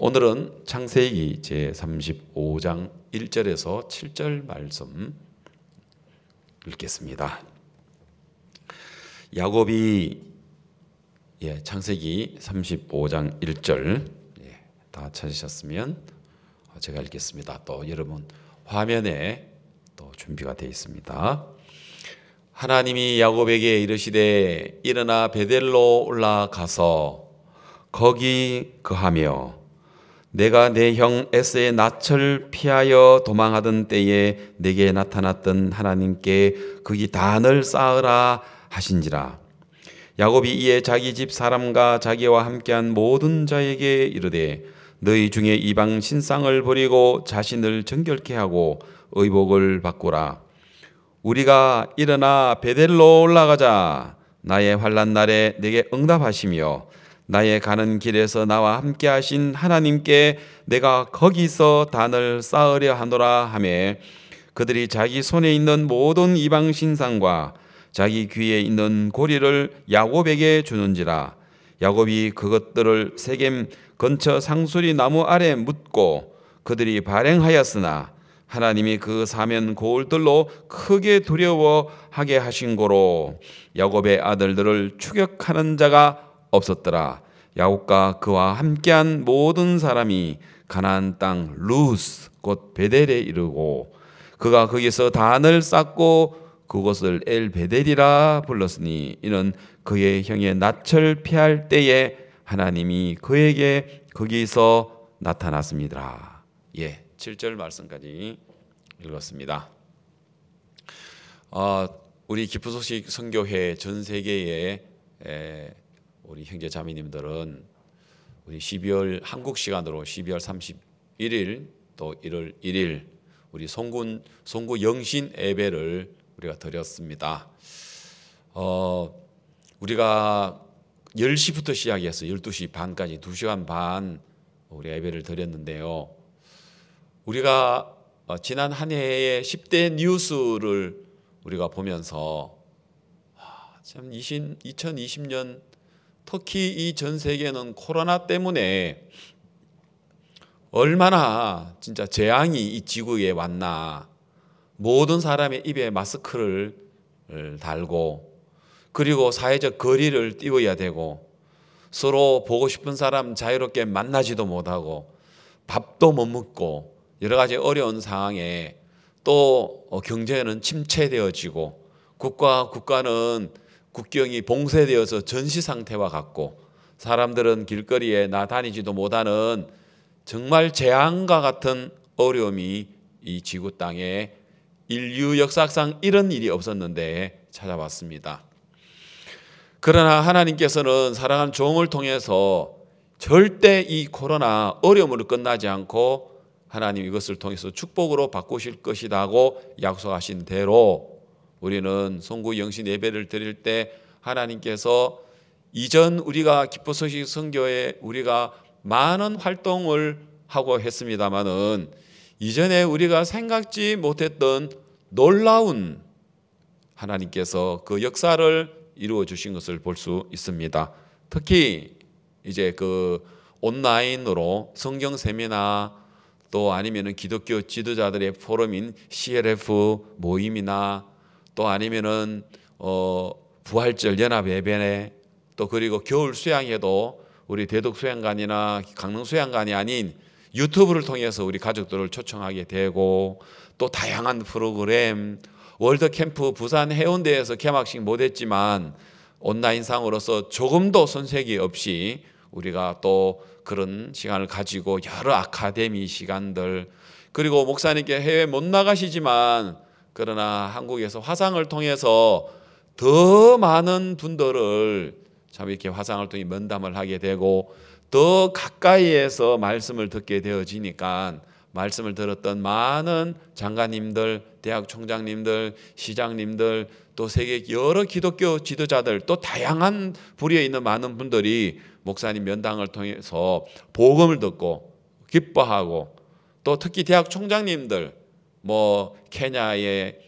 오늘은 창세기 제35장 1절에서 7절 말씀 읽겠습니다. 야곱이 창세기 35장 1절 다 찾으셨으면 제가 읽겠습니다. 또 여러분 화면에 또 준비가 되어 있습니다. 하나님이 야곱에게 이르시되 일어나 베델로 올라가서 거기 거하며 내가 내 형 에서의 낯을 피하여 도망하던 때에 내게 나타났던 하나님께 거기 단을 쌓으라 하신지라. 야곱이 이에 자기 집 사람과 자기와 함께한 모든 자에게 이르되 너희 중에 이방 신상을 버리고 자신을 정결케 하고 의복을 바꾸라. 우리가 일어나 베델로 올라가자. 나의 환난 날에 내게 응답하시며 나의 가는 길에서 나와 함께 하신 하나님께 내가 거기서 단을 쌓으려 하노라 하매 그들이 자기 손에 있는 모든 이방 신상과 자기 귀에 있는 고리를 야곱에게 주는지라. 야곱이 그것들을 세겜 근처 상수리 나무 아래 묻고 그들이 발행하였으나 하나님이 그 사면 고울들로 크게 두려워하게 하신 고로 야곱의 아들들을 추격하는 자가 없었더라. 야곱과 그와 함께한 모든 사람이 가나안 땅 루스 곧 베델에 이르고 그가 거기서 단을 쌓고 그곳을 엘베델이라 불렀으니 이는 그의 형의 낯을 피할 때에 하나님이 그에게 거기서 나타났습니다. 7절 말씀까지 읽었습니다. 우리 기쁜 소식 선교회 전 세계에 우리 형제 자매님들은 우리 12월 한국 시간으로 12월 31일 또 1월 1일 우리 송구 영신 예배를 우리가 드렸습니다. 우리가 10시부터 시작해서 12시 반까지 2시간 반 우리 예배를 드렸는데요. 우리가 지난 한 해의 10대 뉴스를 우리가 보면서 참 2020년 특히 이 전 세계는 코로나 때문에 얼마나 진짜 재앙이 이 지구에 왔나. 모든 사람의 입에 마스크를 달고 그리고 사회적 거리를 띄워야 되고 서로 보고 싶은 사람 자유롭게 만나지도 못하고 밥도 못 먹고 여러 가지 어려운 상황에 또 경제는 침체되어지고 국가는 국경이 봉쇄되어서 전시 상태와 같고 사람들은 길거리에 나다니지도 못하는 정말 재앙과 같은 어려움이 이 지구 땅에 인류 역사상 이런 일이 없었는데 찾아왔습니다. 그러나 하나님께서는 사랑하는 종을 통해서 절대 이 코로나 어려움으로 끝나지 않고 하나님 이것을 통해서 축복으로 바꾸실 것이라고 약속하신 대로 우리는 송구 영신 예배를 드릴 때 하나님께서 이전 우리가 기뻐 소식 선교에 우리가 많은 활동을 하고 했습니다마는 이전에 우리가 생각지 못했던 놀라운 하나님께서 그 역사를 이루어 주신 것을 볼 수 있습니다. 특히 이제 그 온라인으로 성경 세미나 또 아니면은 기독교 지도자들의 포럼인 CLF 모임이나 또 아니면은 부활절 연합 예배네 또 그리고 겨울 수양회도 우리 대덕 수양관이나 강릉 수양관이 아닌 유튜브를 통해서 우리 가족들을 초청하게 되고 또 다양한 프로그램 월드캠프 부산 해운대에서 개막식 못했지만 온라인상으로서 조금도 손색이 없이 우리가 또 그런 시간을 가지고 여러 아카데미 시간들 그리고 목사님께 해외 못 나가시지만 그러나 한국에서 화상을 통해서 더 많은 분들을 참 이렇게 화상을 통해 면담을 하게 되고 더 가까이에서 말씀을 듣게 되어지니까 말씀을 들었던 많은 장관님들, 대학 총장님들, 시장님들 또 세계 여러 기독교 지도자들 또 다양한 부류에 있는 많은 분들이 목사님 면담을 통해서 복음을 듣고 기뻐하고 또 특히 대학 총장님들 케냐의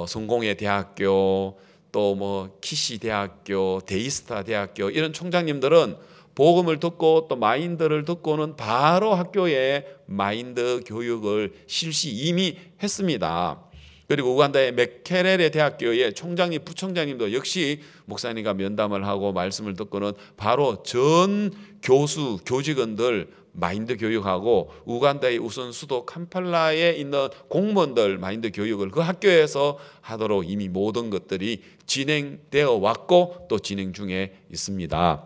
성공회 대학교 또 키시 대학교, 데이스타 대학교 이런 총장님들은 복음을 듣고 또 마인드를 듣고는 바로 학교에 마인드 교육을 실시 이미 했습니다. 그리고 우간다의 맥케렐의 대학교의 총장님, 부총장님도 역시 목사님과 면담을 하고 말씀을 듣고는 바로 전 교수, 교직원들 마인드 교육하고 우간다의 우선 수도 캄팔라에 있는 공무원들 마인드 교육을 그 학교에서 하도록 이미 모든 것들이 진행되어 왔고 또 진행 중에 있습니다.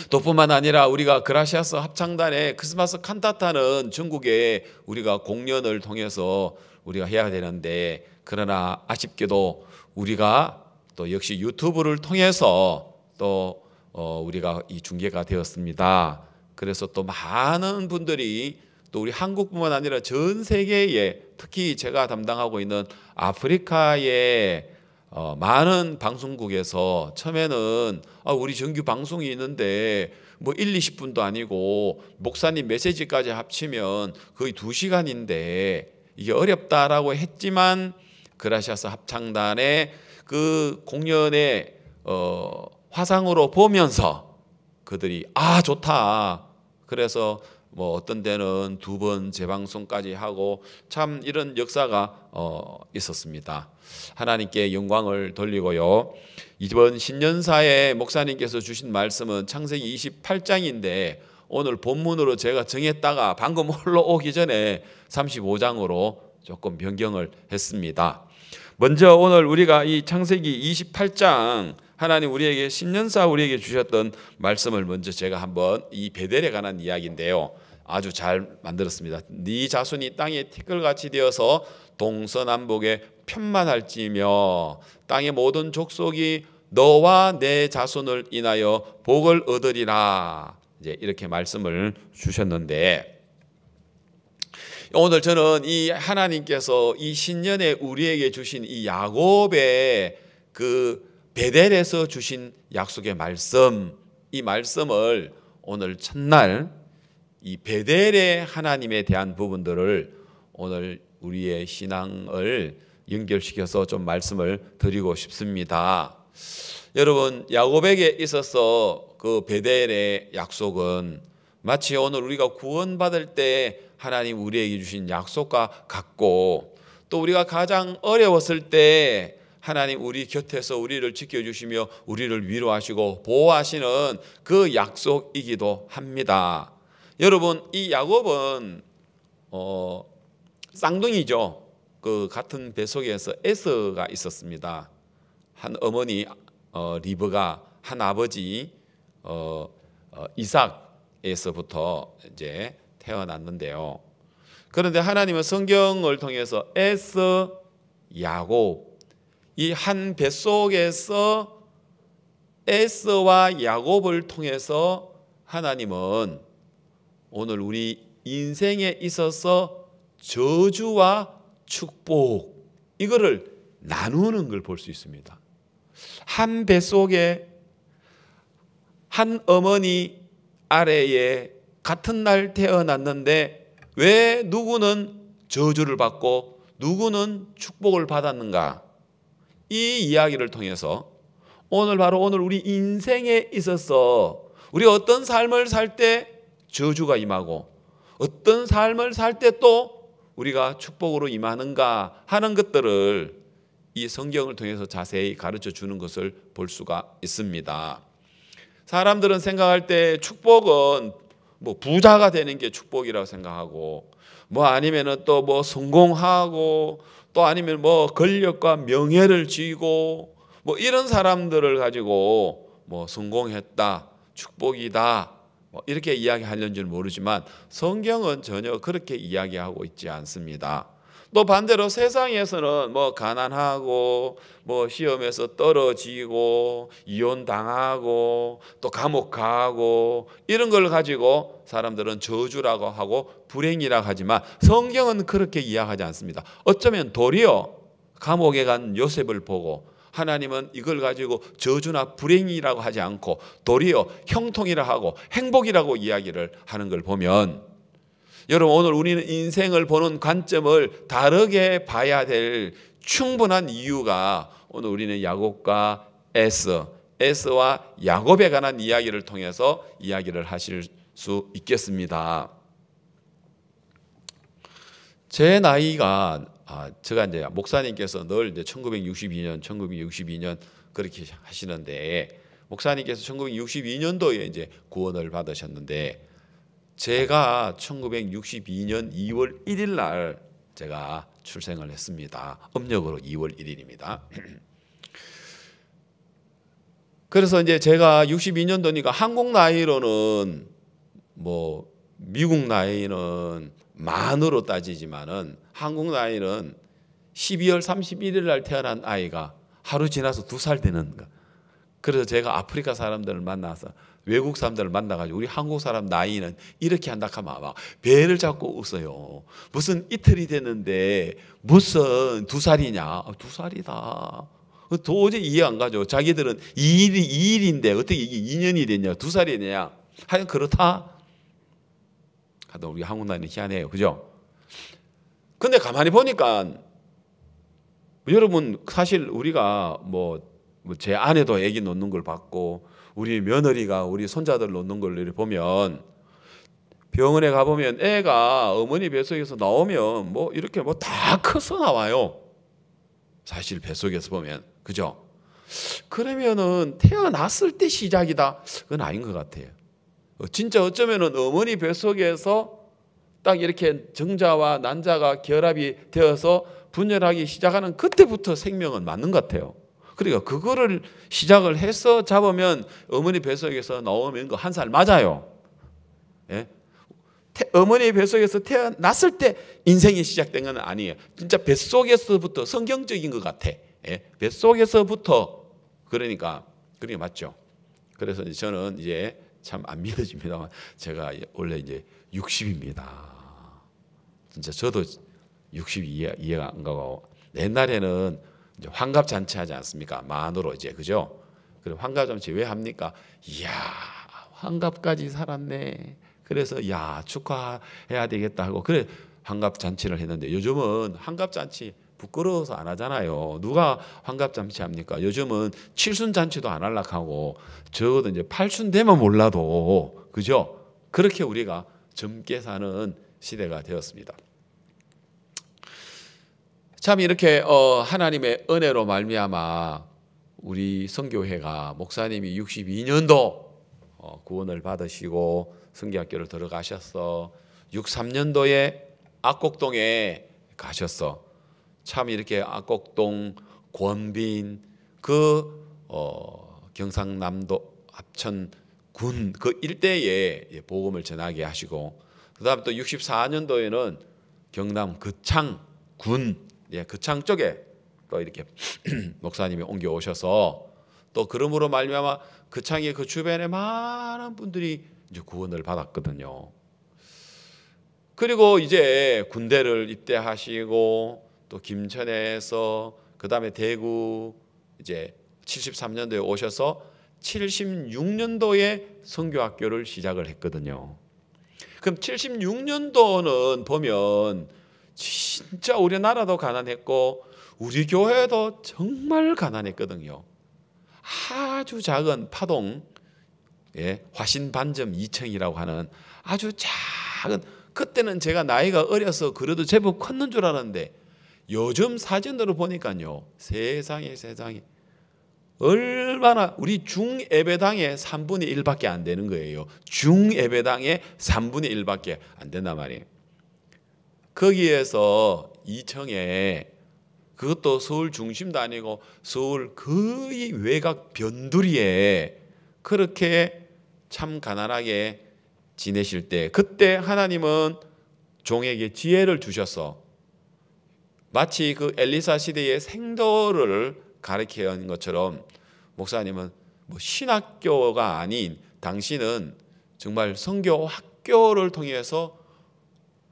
또 뿐만 아니라 우리가 그라시아스 합창단의 크리스마스 칸타타는 전국에 우리가 공연을 통해서 우리가 해야 되는데, 그러나 아쉽게도 우리가 또 역시 유튜브를 통해서 또 우리가 이 중계가 되었습니다. 그래서 또 많은 분들이 또 우리 한국뿐만 아니라 전 세계에, 특히 제가 담당하고 있는 아프리카의 많은 방송국에서 처음에는 우리 정규 방송이 있는데 뭐 1, 20분도 아니고 목사님 메시지까지 합치면 거의 2시간인데 이게 어렵다라고 했지만 그라시아스 합창단의 그 공연의 화상으로 보면서 그들이 좋다. 그래서 뭐 어떤 데는 2번 재방송까지 하고 참 이런 역사가 있었습니다. 하나님께 영광을 돌리고요. 이번 신년사에 목사님께서 주신 말씀은 창세기 28장인데 오늘 본문으로 제가 정했다가 방금 올라오기 전에 35장으로 조금 변경을 했습니다. 먼저 오늘 우리가 이 창세기 28장 하나님 우리에게 신년사 우리에게 주셨던 말씀을 먼저 제가 한번 이 베델에 관한 이야기인데요. 아주 잘 만들었습니다. 네 자손이 땅에 티끌같이 되어서 동서남북에 편만할지며 땅의 모든 족속이 너와 내 자손을 인하여 복을 얻으리라. 이제 이렇게 말씀을 주셨는데 오늘 저는 이 하나님께서 이 신년에 우리에게 주신 이 야곱의 그 베델에서 주신 약속의 말씀, 이 말씀을 오늘 첫날 이 베델의 하나님에 대한 부분들을 오늘 우리의 신앙을 연결시켜서 좀 말씀을 드리고 싶습니다. 여러분, 야곱에게 있어서 그 베델의 약속은 마치 오늘 우리가 구원받을 때 하나님 우리에게 주신 약속과 같고, 또 우리가 가장 어려웠을 때 하나님 우리 곁에서 우리를 지켜주시며 우리를 위로하시고 보호하시는 그 약속이기도 합니다. 여러분, 이 야곱은 쌍둥이죠. 그 같은 뱃속에서 에서가 있었습니다. 한 어머니 리브가, 한 아버지 이삭에서부터 이제 태어났는데요. 그런데 하나님은 성경을 통해서 에서, 야곱, 이 한 뱃속에서 에서와 야곱을 통해서 하나님은 오늘 우리 인생에 있어서 저주와 축복, 이거를 나누는 걸 볼 수 있습니다. 한 뱃속에 한 어머니 아래에 같은 날 태어났는데 왜 누구는 저주를 받고 누구는 축복을 받았는가? 이 이야기를 통해서 오늘 우리 인생에 있어서 우리 어떤 삶을 살 때 저주가 임하고 어떤 삶을 살 때 또 우리가 축복으로 임하는가 하는 것들을 이 성경을 통해서 자세히 가르쳐 주는 것을 볼 수가 있습니다. 사람들은 생각할 때 축복은 뭐 부자가 되는 게 축복이라고 생각하고, 뭐 아니면은 또 뭐 성공하고, 또 아니면 뭐 권력과 명예를 쥐고, 뭐 이런 사람들을 가지고 뭐 성공했다, 축복이다, 뭐 이렇게 이야기하려는지는 모르지만 성경은 전혀 그렇게 이야기하고 있지 않습니다. 또 반대로 세상에서는 뭐 가난하고 뭐 시험에서 떨어지고 이혼당하고 또 감옥 가고 이런 걸 가지고 사람들은 저주라고 하고 불행이라고 하지만 성경은 그렇게 이야기하지 않습니다. 어쩌면 도리어 감옥에 간 요셉을 보고 하나님은 이걸 가지고 저주나 불행이라고 하지 않고 도리어 형통이라 하고 행복이라고 이야기를 하는 걸 보면, 여러분, 오늘 우리는 인생을 보는 관점을 다르게 봐야 될 충분한 이유가 오늘 우리는 야곱과 에서, 에서와 야곱에 관한 이야기를 통해서 이야기를 하실 수 있겠습니다. 제 나이가 제가 이제 목사님께서 늘 이제 1962년 그렇게 하시는데, 목사님께서 1962년도에 이제 구원을 받으셨는데, 제가 1962년 2월 1일 날 제가 출생을 했습니다. 음력으로 2월 1일입니다. 그래서 이제 제가 62년도니까 한국 나이로는 뭐 미국 나이는 만으로 따지지만은 한국 나이는 12월 31일 날 태어난 아이가 하루 지나서 2살 되는 거. 그래서 제가 아프리카 사람들을 만나서 외국 사람들을 만나가지고 우리 한국 사람 나이는 이렇게 한다 하면 아마 배를 잡고 웃어요. 무슨 이틀이 됐는데 무슨 2살이냐? 2살이다. 도저히 이해 안 가죠. 자기들은 2일인데 어떻게 이게 2년이 됐냐? 2살이 되냐? 하여간 그렇다. 하여튼 우리 한국 나이는 희한해요. 그죠? 근데 가만히 보니까 여러분, 사실 우리가 뭐 제 아내도 애기 놓는 걸 봤고 우리 며느리가 우리 손자들 놓는 걸 보면, 병원에 가보면 애가 어머니 뱃속에서 나오면 뭐 이렇게 뭐 다 커서 나와요. 사실 뱃속에서 보면. 그죠? 그러면은 태어났을 때 시작이다. 그건 아닌 것 같아요. 진짜 어쩌면은 어머니 뱃속에서 딱 이렇게 정자와 난자가 결합이 되어서 분열하기 시작하는 그때부터 생명은 맞는 것 같아요. 그러니까 그거를 시작을 해서 잡으면 어머니 뱃속에서 나오면 그 1살 맞아요. 예? 어머니 뱃속에서 태어났을 때 인생이 시작된 건 아니에요. 진짜 뱃속에서부터 성경적인 것 같아. 예? 뱃속에서부터. 그러니까 그게 맞죠. 그래서 저는 이제 참 안 믿어집니다만 제가 원래 이제 60입니다. 진짜 저도 60이 이해가 안 가고, 옛날에는 이제 환갑잔치 하지 않습니까? 만으로 이제, 그죠? 그래 환갑잔치 왜 합니까? 이야, 환갑까지 살았네. 그래서 야, 축하해야 되겠다 하고 그래 환갑잔치를 했는데, 요즘은 환갑잔치 부끄러워서 안 하잖아요. 누가 환갑잔치 합니까? 요즘은 칠순잔치도 안 하려고 하고, 적어도 이제 8순 되면 몰라도, 그죠? 그렇게 우리가 젊게 사는 시대가 되었습니다. 참 이렇게 하나님의 은혜로 말미암아 우리 선교회가 목사님이 62년도 구원을 받으시고 선교학교를 들어가셨어. 63년도에 악곡동에 가셨어. 참 이렇게 악곡동, 권빈, 경상남도 합천군 그 일대에 복음을 전하게 하시고, 그다음 또 64년도에는 경남 거창군, 거창 쪽에 또 이렇게 목사님이 옮겨 오셔서, 또 그러므로 말미암아 거창의 그 주변에 많은 분들이 이제 구원을 받았거든요. 그리고 이제 군대를 입대하시고 또 김천에서 그다음에 대구 이제 73년도에 오셔서 76년도에 선교학교를 시작을 했거든요. 그럼 76년도는 보면 진짜 우리나라도 가난했고 우리 교회도 정말 가난했거든요. 아주 작은 파동, 화신 반점 2층이라고 하는 아주 작은, 그때는 제가 나이가 어려서 그래도 제법 컸는 줄 알았는데 요즘 사진으로 보니까요, 세상에 얼마나, 우리 중예배당의 3분의 1밖에 안 되는 거예요. 중예배당의 3분의 1밖에 안 된단 말이에요. 거기에서 2층에, 그것도 서울 중심도 아니고 서울 거의 외곽 변두리에 그렇게 참 가난하게 지내실 때, 그때 하나님은 종에게 지혜를 주셔서 마치 그 엘리사 시대의 생도를 가르쳐 온 것처럼, 목사님은 뭐 신학교가 아닌 당신은 정말 선교 학교를 통해서,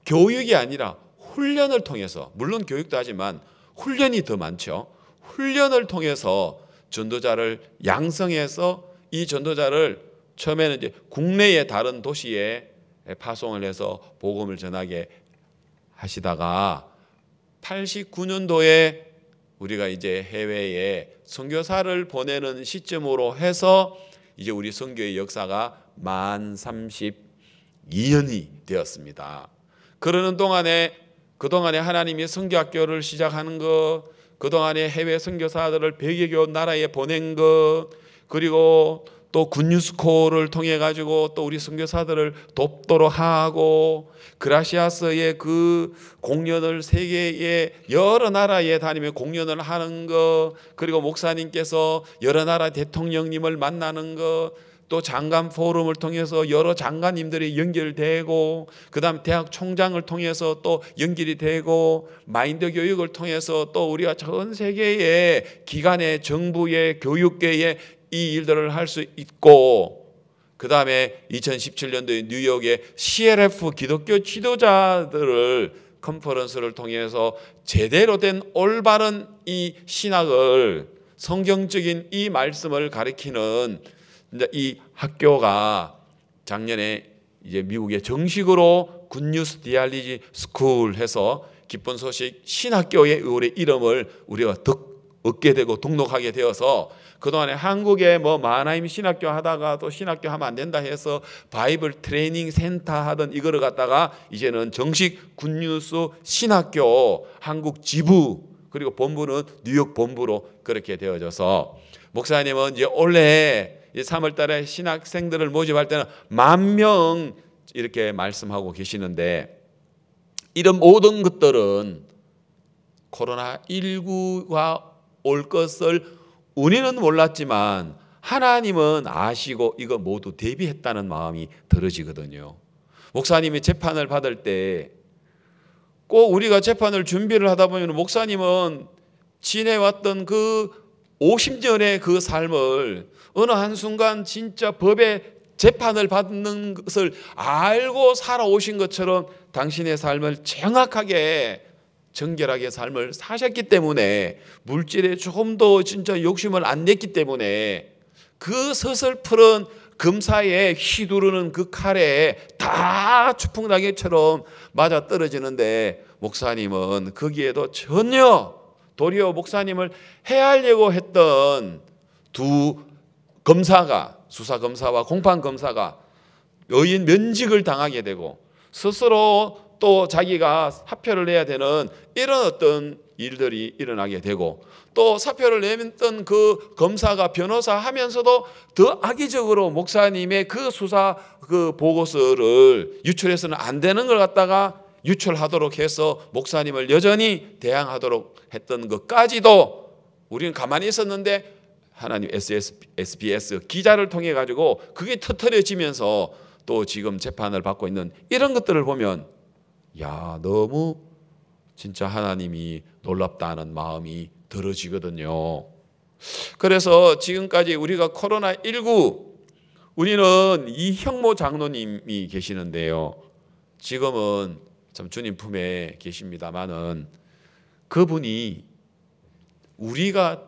교육이 아니라 훈련을 통해서, 물론 교육도 하지만 훈련이 더 많죠. 훈련을 통해서 전도자를 양성해서 이 전도자를 처음에는 이제 국내의 다른 도시에 파송을 해서 복음을 전하게 하시다가 89년도에 우리가 이제 해외에 선교사를 보내는 시점으로 해서 이제 우리 선교의 역사가 만 32년이 되었습니다. 그러는 동안에 그동안에 하나님이 선교학교를 시작하는 것, 그동안에 해외 선교사들을 100여 개 나라에 보낸 것, 그리고 또 굿뉴스코를 통해 가지고 또 우리 선교사들을 돕도록 하고, 그라시아스의 그 공연을 세계의 여러 나라에 다니며 공연을 하는 것, 그리고 목사님께서 여러 나라 대통령님을 만나는 것, 또 장관 포럼을 통해서 여러 장관님들이 연결되고, 그 다음 대학 총장을 통해서 또 연결이 되고, 마인드 교육을 통해서 또 우리가 전 세계의 기관의 정부의 교육계의 이 일들을 할 수 있고, 그 다음에 2017년도에 뉴욕의 CLF 기독교 지도자들을 컨퍼런스를 통해서 제대로 된 올바른 이 신학을, 성경적인 이 말씀을 가리키는 이 학교가 작년에 이제 미국에 정식으로 굿뉴스 디알리지 스쿨 해서 기쁜 소식 신학교의 우리 이름을 우리가 얻게 되고 등록하게 되어서, 그동안에 한국에 뭐 마하나임 신학교 하다가 또 신학교 하면 안 된다 해서 바이블 트레이닝 센터 하던 이거를 갖다가 이제는 정식 굿뉴스 신학교 한국 지부, 그리고 본부는 뉴욕 본부로 그렇게 되어져서, 목사님은 이제 올해 3월 달에 신학생들을 모집할 때는 10,000명 이렇게 말씀하고 계시는데, 이런 모든 것들은 코로나19가 올 것을 우리는 몰랐지만 하나님은 아시고 이거 모두 대비했다는 마음이 들어지거든요. 목사님이 재판을 받을 때 꼭 우리가 재판을 준비를 하다 보면 목사님은 지내왔던 그 50년의 그 삶을 어느 한순간 진짜 법의 재판을 받는 것을 알고 살아오신 것처럼 당신의 삶을 정확하게 정결하게 삶을 사셨기 때문에, 물질에 조금 더 진짜 욕심을 안 냈기 때문에 그 서슬푸른 금사에 휘두르는 그 칼에 다 추풍낙엽처럼 맞아 떨어지는데, 목사님은 거기에도 전혀, 도리어 목사님을 해하려고 했던 두 검사가, 수사검사와 공판검사가 여인 면직을 당하게 되고, 스스로 또 자기가 사표를 내야 되는 이런 어떤 일들이 일어나게 되고, 또 사표를 내던 그 검사가 변호사 하면서도 더 악의적으로 목사님의 그 수사 그 보고서를 유출해서는 안 되는 걸 갖다가 유출하도록 해서 목사님을 여전히 대항하도록 했던 것까지도 우리는 가만히 있었는데, 하나님 SBS 기자를 통해 가지고 그게 터트려지면서 또 지금 재판을 받고 있는 이런 것들을 보면, 야, 너무 진짜 하나님이 놀랍다는 마음이 들어지거든요. 그래서 지금까지 우리가 코로나19, 우리는 이형모 장로님이 계시는데요, 지금은 참 주님 품에 계십니다마는 그분이 우리가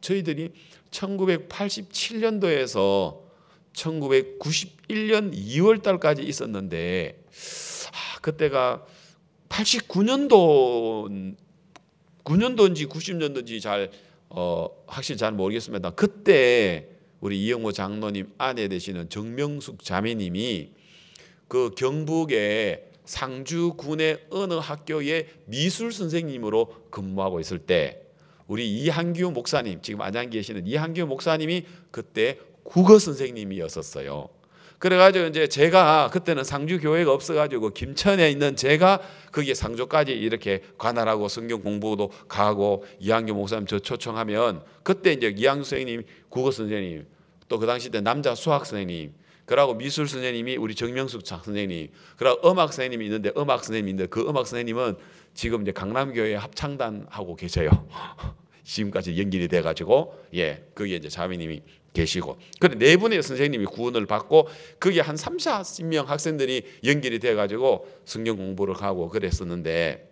저희들이 1987년도에서 1991년 2월 달까지 있었는데, 그때가 89년도인지 90년도인지 잘 확실히 잘 모르겠습니다. 그때 우리 이영모 장로님 아내 되시는 정명숙 자매님이 그 경북의 상주군의 어느 학교의 미술 선생님으로 근무하고 있을 때, 우리 이한규 목사님, 지금 안양 계시는 이한규 목사님이 그때 국어 선생님이었었어요. 그래가지고 이제 제가 그때는 상주 교회가 없어가지고 김천에 있는 제가 거기에 상주까지 이렇게 관할하고 성경 공부도 가고, 이한규 목사님 저 초청하면 그때 이제 이한규 선생님 국어 선생님, 또 그 당시 때 남자 수학 선생님, 그러고 미술 선생님이 우리 정명숙 선생님, 그러고 음악 선생님이 있는데 음악 선생님인데 그 음악 선생님은 지금 이제 강남교회 합창단 하고 계셔요. 지금까지 연결이 돼가지고, 거기에 이제 자매님이 계시고, 그런데 네 분의 선생님이 구원을 받고 거기에 한 30-40명 학생들이 연결이 돼가지고 성경 공부를 하고 그랬었는데,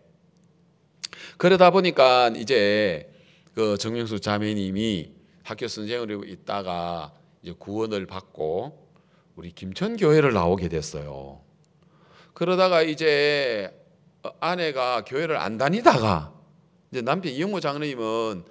그러다 보니까 이제 그 정명수 자매님이 학교 선생으로 있다가 이제 구원을 받고 우리 김천교회를 나오게 됐어요. 그러다가 이제 아내가 교회를 안 다니다가 이제 남편 이영모 장로님은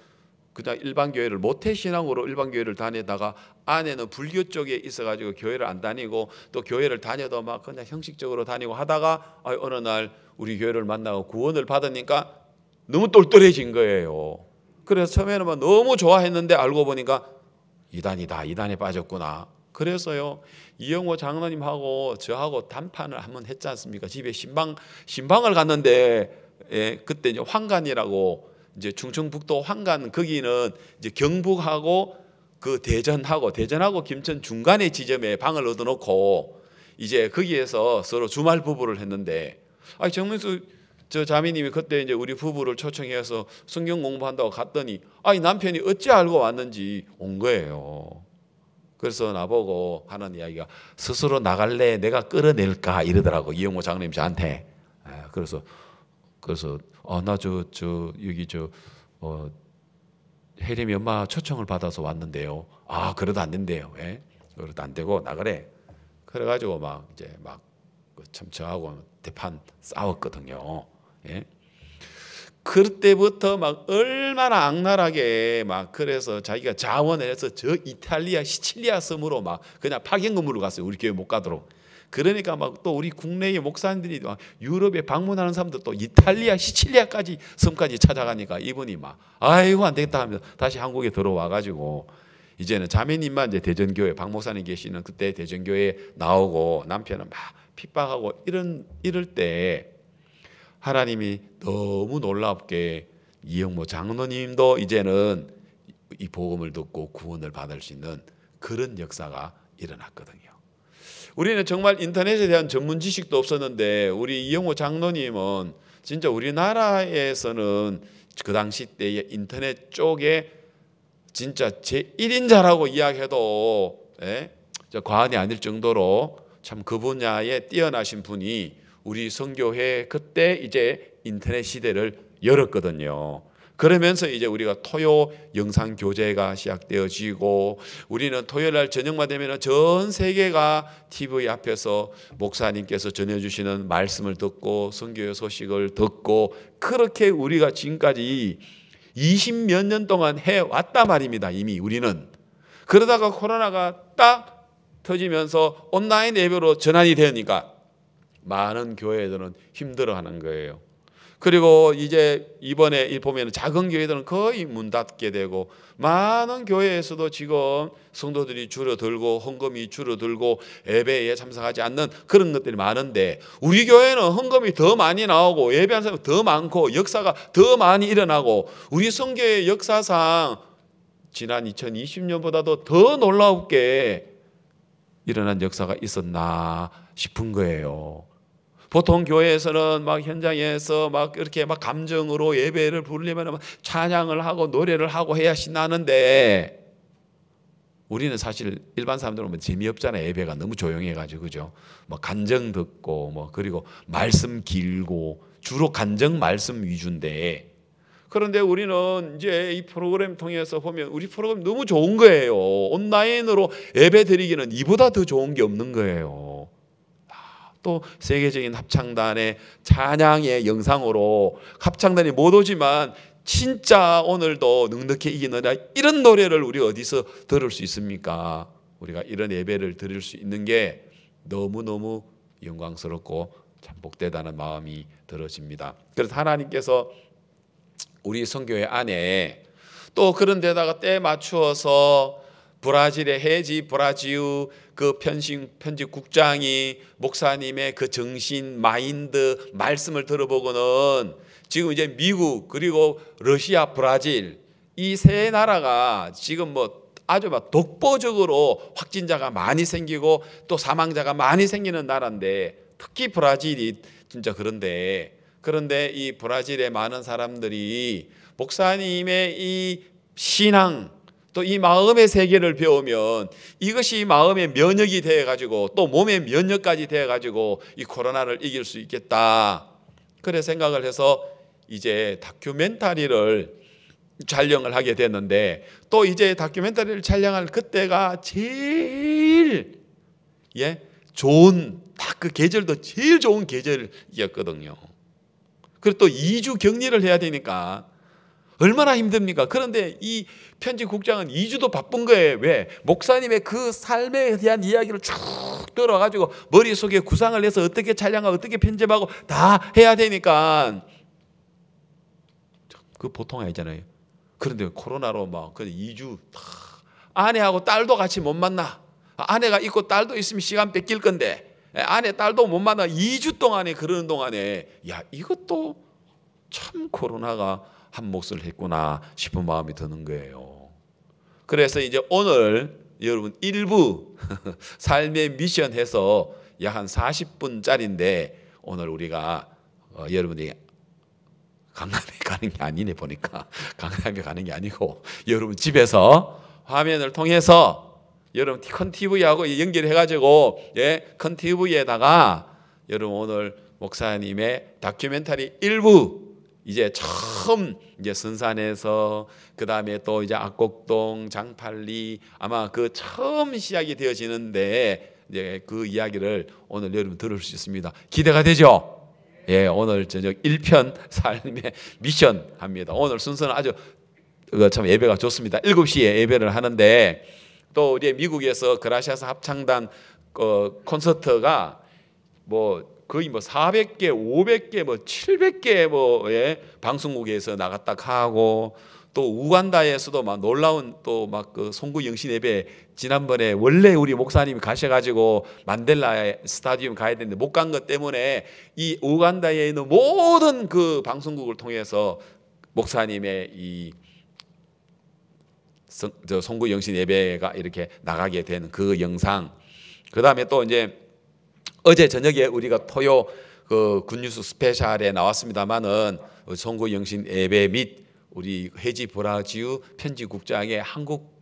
그냥 일반 교회를 모태신앙으로 일반 교회를 다니다가 아내는 불교 쪽에 있어가지고 교회를 안 다니고 또 교회를 다녀도 막 그냥 형식적으로 다니고 하다가 어느 날 우리 교회를 만나고 구원을 받으니까 너무 똘똘해진 거예요. 그래서 처음에는 막 너무 좋아했는데 알고 보니까 이단이다, 이단에 빠졌구나. 그래서요 이영호 장로님하고 저하고 단판을 한번 했지 않습니까? 집에 신방을 갔는데 그때 이제 황간이라고 이제 충청북도 황간 거기는 이제 경북하고 그 대전하고 김천 중간의 지점에 방을 얻어놓고 이제 거기에서 서로 주말 부부를 했는데 정민수 저 자매님이 그때 이제 우리 부부를 초청해서 성경 공부한다고 갔더니 남편이 어찌 알고 왔는지 온 거예요. 그래서 나보고 하는 이야기가 스스로 나갈래 내가 끌어낼까 이러더라고 이영모 장로님 저한테. 그래서 나 여기 혜림이 엄마 초청을 받아서 왔는데요. 그래도 안 된대요. 그래도 안 되고 나가래. 그래가지고 막 이제 막 참 저하고 대판 싸웠거든요. 그때부터 막 얼마나 악랄하게 막 그래서 자기가 자원을 해서 저 이탈리아 시칠리아 섬으로 막 그냥 파견근무를 갔어요. 우리 교회 못 가도록. 그러니까 막 또 우리 국내의 목사님들이 막 유럽에 방문하는 사람들 또 이탈리아 시칠리아까지 섬까지 찾아가니까 이분이 막 아이고 안 되겠다 하면서 다시 한국에 들어와 가지고 이제는 자매님만 이제 대전교회 박 목사님 계시는 그때 대전교회에 나오고 남편은 막 핍박하고 이럴 때 하나님이 너무 놀랍게 이영모 장로님도 이제는 이 복음을 듣고 구원을 받을 수 있는 그런 역사가 일어났거든요. 우리는 정말 인터넷에 대한 전문 지식도 없었는데 우리 이영호 장로님은 진짜 우리나라에서는 그 당시 때의 인터넷 쪽에 진짜 제1인자라고 이야기해도 과언이 아닐 정도로 참 그 분야에 뛰어나신 분이 우리 선교회 그때 이제 인터넷 시대를 열었거든요. 그러면서 이제 우리가 토요 영상 교재가 시작되어지고 우리는 토요일 날 저녁만 되면 전 세계가 TV 앞에서 목사님께서 전해주시는 말씀을 듣고 선교의 소식을 듣고 그렇게 우리가 지금까지 20몇 년 동안 해왔단 말입니다. 이미 우리는. 그러다가 코로나가 딱 터지면서 온라인 예배로 전환이 되니까 많은 교회들은 힘들어하는 거예요. 그리고 이제 이번에 보면 작은 교회들은 거의 문 닫게 되고 많은 교회에서도 지금 성도들이 줄어들고 헌금이 줄어들고 예배에 참석하지 않는 그런 것들이 많은데 우리 교회는 헌금이 더 많이 나오고 예배하는 사람이 더 많고 역사가 더 많이 일어나고 우리 선교의 역사상 지난 2020년보다도 더 놀랍게 일어난 역사가 있었나 싶은 거예요. 보통 교회에서는 막 현장에서 막 이렇게 막 감정으로 예배를 부르려면 막 찬양을 하고 노래를 하고 해야 신나는데 우리는 사실 일반 사람들은 뭐 재미없잖아요. 예배가 너무 조용해가지고 그죠? 뭐 간정 듣고 뭐 그리고 말씀 길고 주로 간정 말씀 위주인데 그런데 우리는 이제 이 프로그램 통해서 보면 우리 프로그램 너무 좋은 거예요. 온라인으로 예배 드리기는 이보다 더 좋은 게 없는 거예요. 또 세계적인 합창단의 찬양의 영상으로 합창단이 못 오지만 진짜 오늘도 넉넉히 이기느라 이런 노래를 우리가 어디서 들을 수 있습니까? 우리가 이런 예배를 드릴 수 있는 게 너무너무 영광스럽고 참 복되다는 마음이 들어집니다. 그래서 하나님께서 우리 선교회 안에 또 그런 데다가 때 맞추어서 브라질의 해지 브라지우 그 편집 국장이 목사님의 그 정신 마인드 말씀을 들어보고는 지금 이제 미국 그리고 러시아 브라질 이 세 나라가 지금 뭐 아주 막 독보적으로 확진자가 많이 생기고 또 사망자가 많이 생기는 나라인데 특히 브라질이 진짜 그런데 이 브라질의 많은 사람들이 목사님의 이 신앙 또 이 마음의 세계를 배우면 이것이 마음의 면역이 되어가지고 또 몸의 면역까지 되어가지고 이 코로나를 이길 수 있겠다. 그래 생각을 해서 이제 다큐멘터리를 촬영을 하게 됐는데 또 이제 다큐멘터리를 촬영할 그때가 제일 좋은 딱 그 계절도 제일 좋은 계절이었거든요. 그리고 또 2주 격리를 해야 되니까 얼마나 힘듭니까? 그런데 이 편집국장은 2주도 바쁜 거예요. 왜? 목사님의 그 삶에 대한 이야기를 쭉 들어가지고 머릿속에 구상을 해서 어떻게 촬영하고 어떻게 편집하고 다 해야 되니까 그 보통 아니잖아요. 그런데 코로나로 막 2주 아내하고 딸도 같이 못 만나. 아내가 있고 딸도 있으면 시간 뺏길 건데 아내 딸도 못 만나. 2주 동안에 그러는 동안에 야, 이것도 참 코로나가 한 몫을 했구나 싶은 마음이 드는 거예요. 그래서 이제 오늘 여러분 일부 삶의 미션 해서 약 한 40분짜리인데 오늘 우리가 여러분이 강남에 가는 게 아니네 보니까 강남에 가는 게 아니고 여러분 집에서 화면을 통해서 여러분 큰 TV하고 연결해가지고 큰 TV에다가 여러분 오늘 목사님의 다큐멘터리 일부 이제 처음 이제 선산에서 그 다음에 또 이제 악곡동 장팔리 아마 그 처음 시작이 되어지는데 이제 그 이야기를 오늘 여러분 들을 수 있습니다. 기대가 되죠? 예, 오늘 저녁 1편 삶의 미션 합니다. 오늘 순서는 아주 참 예배가 좋습니다. 7시에 예배를 하는데 또 우리 미국에서 그라시아스 합창단 콘서트가 거의 400개, 500개, 700개 방송국에서 나갔다 하고 또 우간다에서도 막 놀라운 또 그 송구 영신 예배 지난번에 원래 우리 목사님이 가셔가지고 만델라 스타디움 가야 되는데 못 간 것 때문에 이 우간다에 있는 모든 그 방송국을 통해서 목사님의 이 송구 영신 예배가 이렇게 나가게 된 그 영상. 그 다음에 또 이제 어제 저녁에 우리가 토요 그 굿뉴스 스페셜에 나왔습니다만은 송구 영신 예배 및 우리 해지 브라지우 편집국장의 한국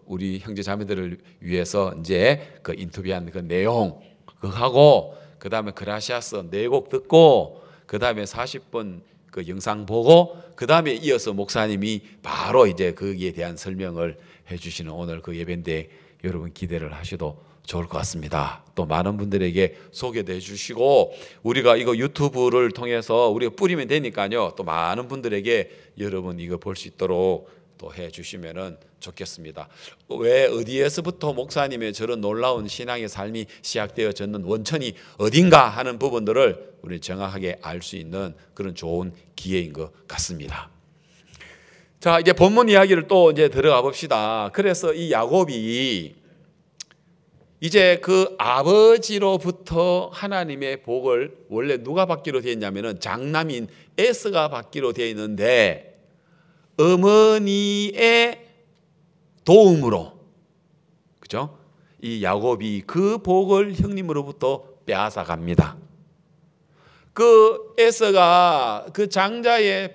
우리 형제 자매들을 위해서 이제 그 인터뷰한 그 내용 그하고 그 다음에 그라시아스 4곡 듣고 그 다음에 40분 그 영상 보고 그 다음에 이어서 목사님이 바로 이제 거기에 대한 설명을 해주시는 오늘 그 예배인데 여러분 기대를 하셔도 좋을 것 같습니다. 또 많은 분들에게 소개해 주시고 우리가 이거 유튜브를 통해서 우리가 뿌리면 되니까요. 또 많은 분들에게 여러분 이거 볼 수 있도록 또 해 주시면은 좋겠습니다. 왜 어디에서부터 목사님의 저런 놀라운 신앙의 삶이 시작되어졌는 원천이 어딘가 하는 부분들을 우리 정확하게 알 수 있는 그런 좋은 기회인 것 같습니다. 자, 이제 본문 이야기를 또 이제 들어가 봅시다. 그래서 이 야곱이 이제 그 아버지로부터 하나님의 복을 원래 누가 받기로 되어 있냐면은 장남인 에스가 받기로 되어 있는데 어머니의 도움으로 그죠? 이 야곱이 그 복을 형님으로부터 빼앗아 갑니다. 그 에스가 그 장자의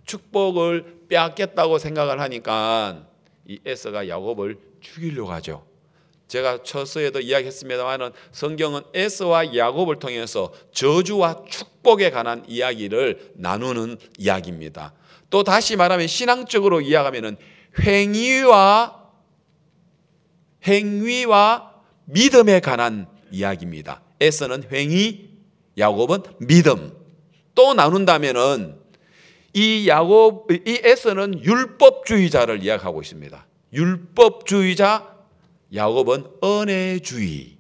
축복을 빼앗겠다고 생각을 하니까 이 에스가 야곱을 죽이려고 하죠. 제가 첫서에도 이야기했습니다만 성경은 에서와 야곱을 통해서 저주와 축복에 관한 이야기를 나누는 이야기입니다. 또 다시 말하면 신앙적으로 이야기하면 행위와 믿음에 관한 이야기입니다. 에서는 행위, 야곱은 믿음. 또 나눈다면은 이 에서는 율법주의자를 이야기하고 있습니다. 율법주의자, 야곱은 은혜주의.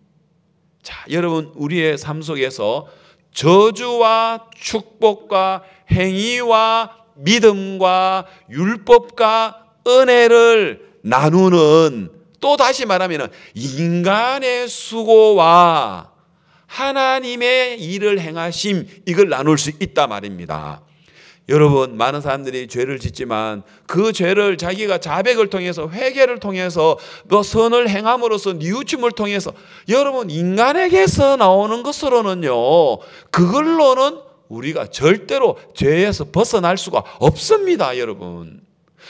자, 여러분 우리의 삶 속에서 저주와 축복과 행위와 믿음과 율법과 은혜를 나누는 또 다시 말하면 인간의 수고와 하나님의 일을 행하심 이걸 나눌 수 있다 말입니다. 여러분 많은 사람들이 죄를 짓지만 그 죄를 자기가 자백을 통해서 회개를 통해서 또 선을 행함으로써 뉘우침을 통해서 여러분 인간에게서 나오는 것으로는요 그걸로는 우리가 절대로 죄에서 벗어날 수가 없습니다. 여러분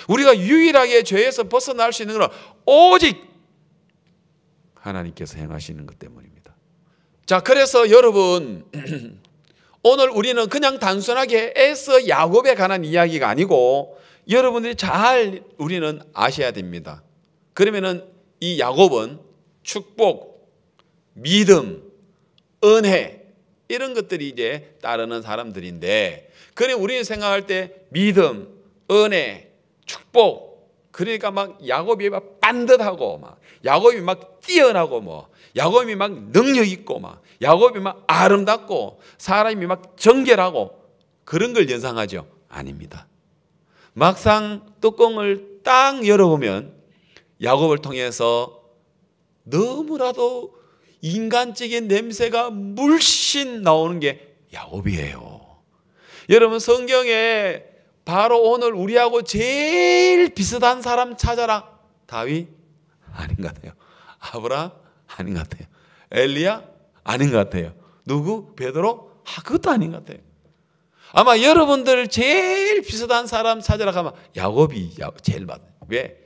우리가 유일하게 죄에서 벗어날 수 있는 것은 오직 하나님께서 행하시는 것 때문입니다. 자, 그래서 여러분 오늘 우리는 그냥 단순하게 에서 야곱에 관한 이야기가 아니고 여러분들이 잘 우리는 아셔야 됩니다. 그러면은 이 야곱은 축복, 믿음, 은혜 이런 것들이 이제 따르는 사람들인데 그래 우리는 생각할 때 믿음, 은혜, 축복. 그러니까 막 야곱이 막 반듯하고 막 야곱이 막 뛰어나고 뭐 야곱이 막 능력 있고 막 야곱이 막 아름답고 사람이 막 정결하고 그런 걸 연상하죠? 아닙니다. 막상 뚜껑을 딱 열어보면 야곱을 통해서 너무나도 인간적인 냄새가 물씬 나오는 게 야곱이에요. 여러분 성경에 바로 오늘 우리하고 제일 비슷한 사람 찾아라. 다윗? 아닌 것 같아요. 아브라함? 아닌 것 같아요. 엘리야? 아닌 것 같아요. 누구? 베드로? 그것도 아닌 것 같아요. 아마 여러분들 제일 비슷한 사람 찾으라 하면 야곱이 제일 맞아요. 왜?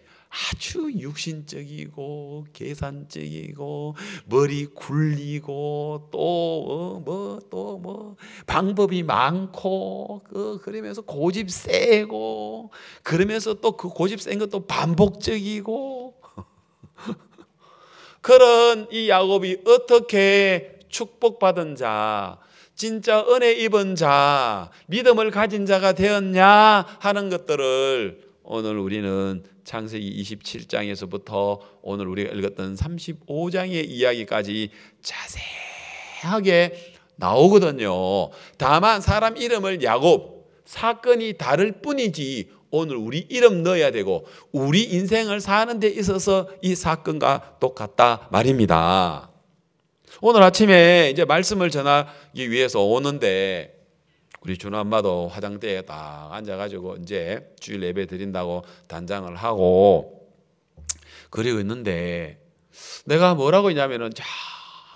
아주 육신적이고 계산적이고 머리 굴리고 또 방법이 많고 그러면서 고집 세고 그러면서 또 그 고집 센 것도 반복적이고 그런 이 야곱이 어떻게 축복받은 자, 진짜 은혜 입은 자, 믿음을 가진 자가 되었냐 하는 것들을 오늘 우리는 창세기 27장에서부터 오늘 우리가 읽었던 35장의 이야기까지 자세하게 나오거든요. 다만 사람 이름을 야곱, 사건이 다를 뿐이지 오늘 우리 이름 넣어야 되고 우리 인생을 사는 데 있어서 이 사건과 똑같다 말입니다. 오늘 아침에 이제 말씀을 전하기 위해서 오는데 우리 준호 엄마도 화장대에 딱 앉아가지고 이제 주일 예배 드린다고 단장을 하고 그리고 있는데 내가 뭐라고 했냐면은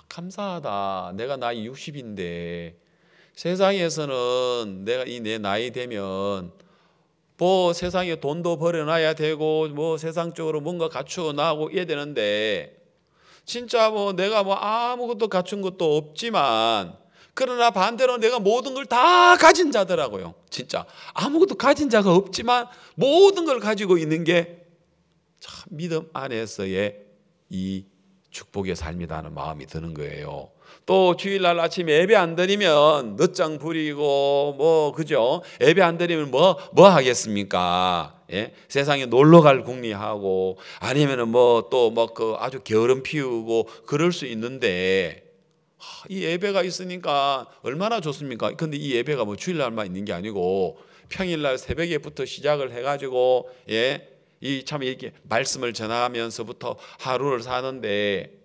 감사하다. 내가 나이 60인데 세상에서는 내가 내 나이 되면 뭐 세상에 돈도 벌어놔야 되고 뭐 세상적으로 뭔가 갖추어 나가고 이래야 되는데 진짜 뭐 내가 뭐 아무것도 갖춘 것도 없지만 그러나 반대로 내가 모든 걸 다 가진 자더라고요. 진짜 아무것도 가진 자가 없지만 모든 걸 가지고 있는 게 참 믿음 안에서의 이 축복의 삶이다 하는 마음이 드는 거예요. 또 주일날 아침에 예배 안 드리면 늦장 부리고 뭐 그죠? 예배 안 드리면 뭐 하겠습니까? 예? 세상에 놀러 갈 궁리하고 아니면은 뭐 또 뭐 그 아주 게으름 피우고 그럴 수 있는데 이 예배가 있으니까 얼마나 좋습니까? 근데 이 예배가 뭐 주일날만 있는 게 아니고 평일날 새벽에부터 시작을 해가지고 이 참 이렇게 말씀을 전하면서부터 하루를 사는데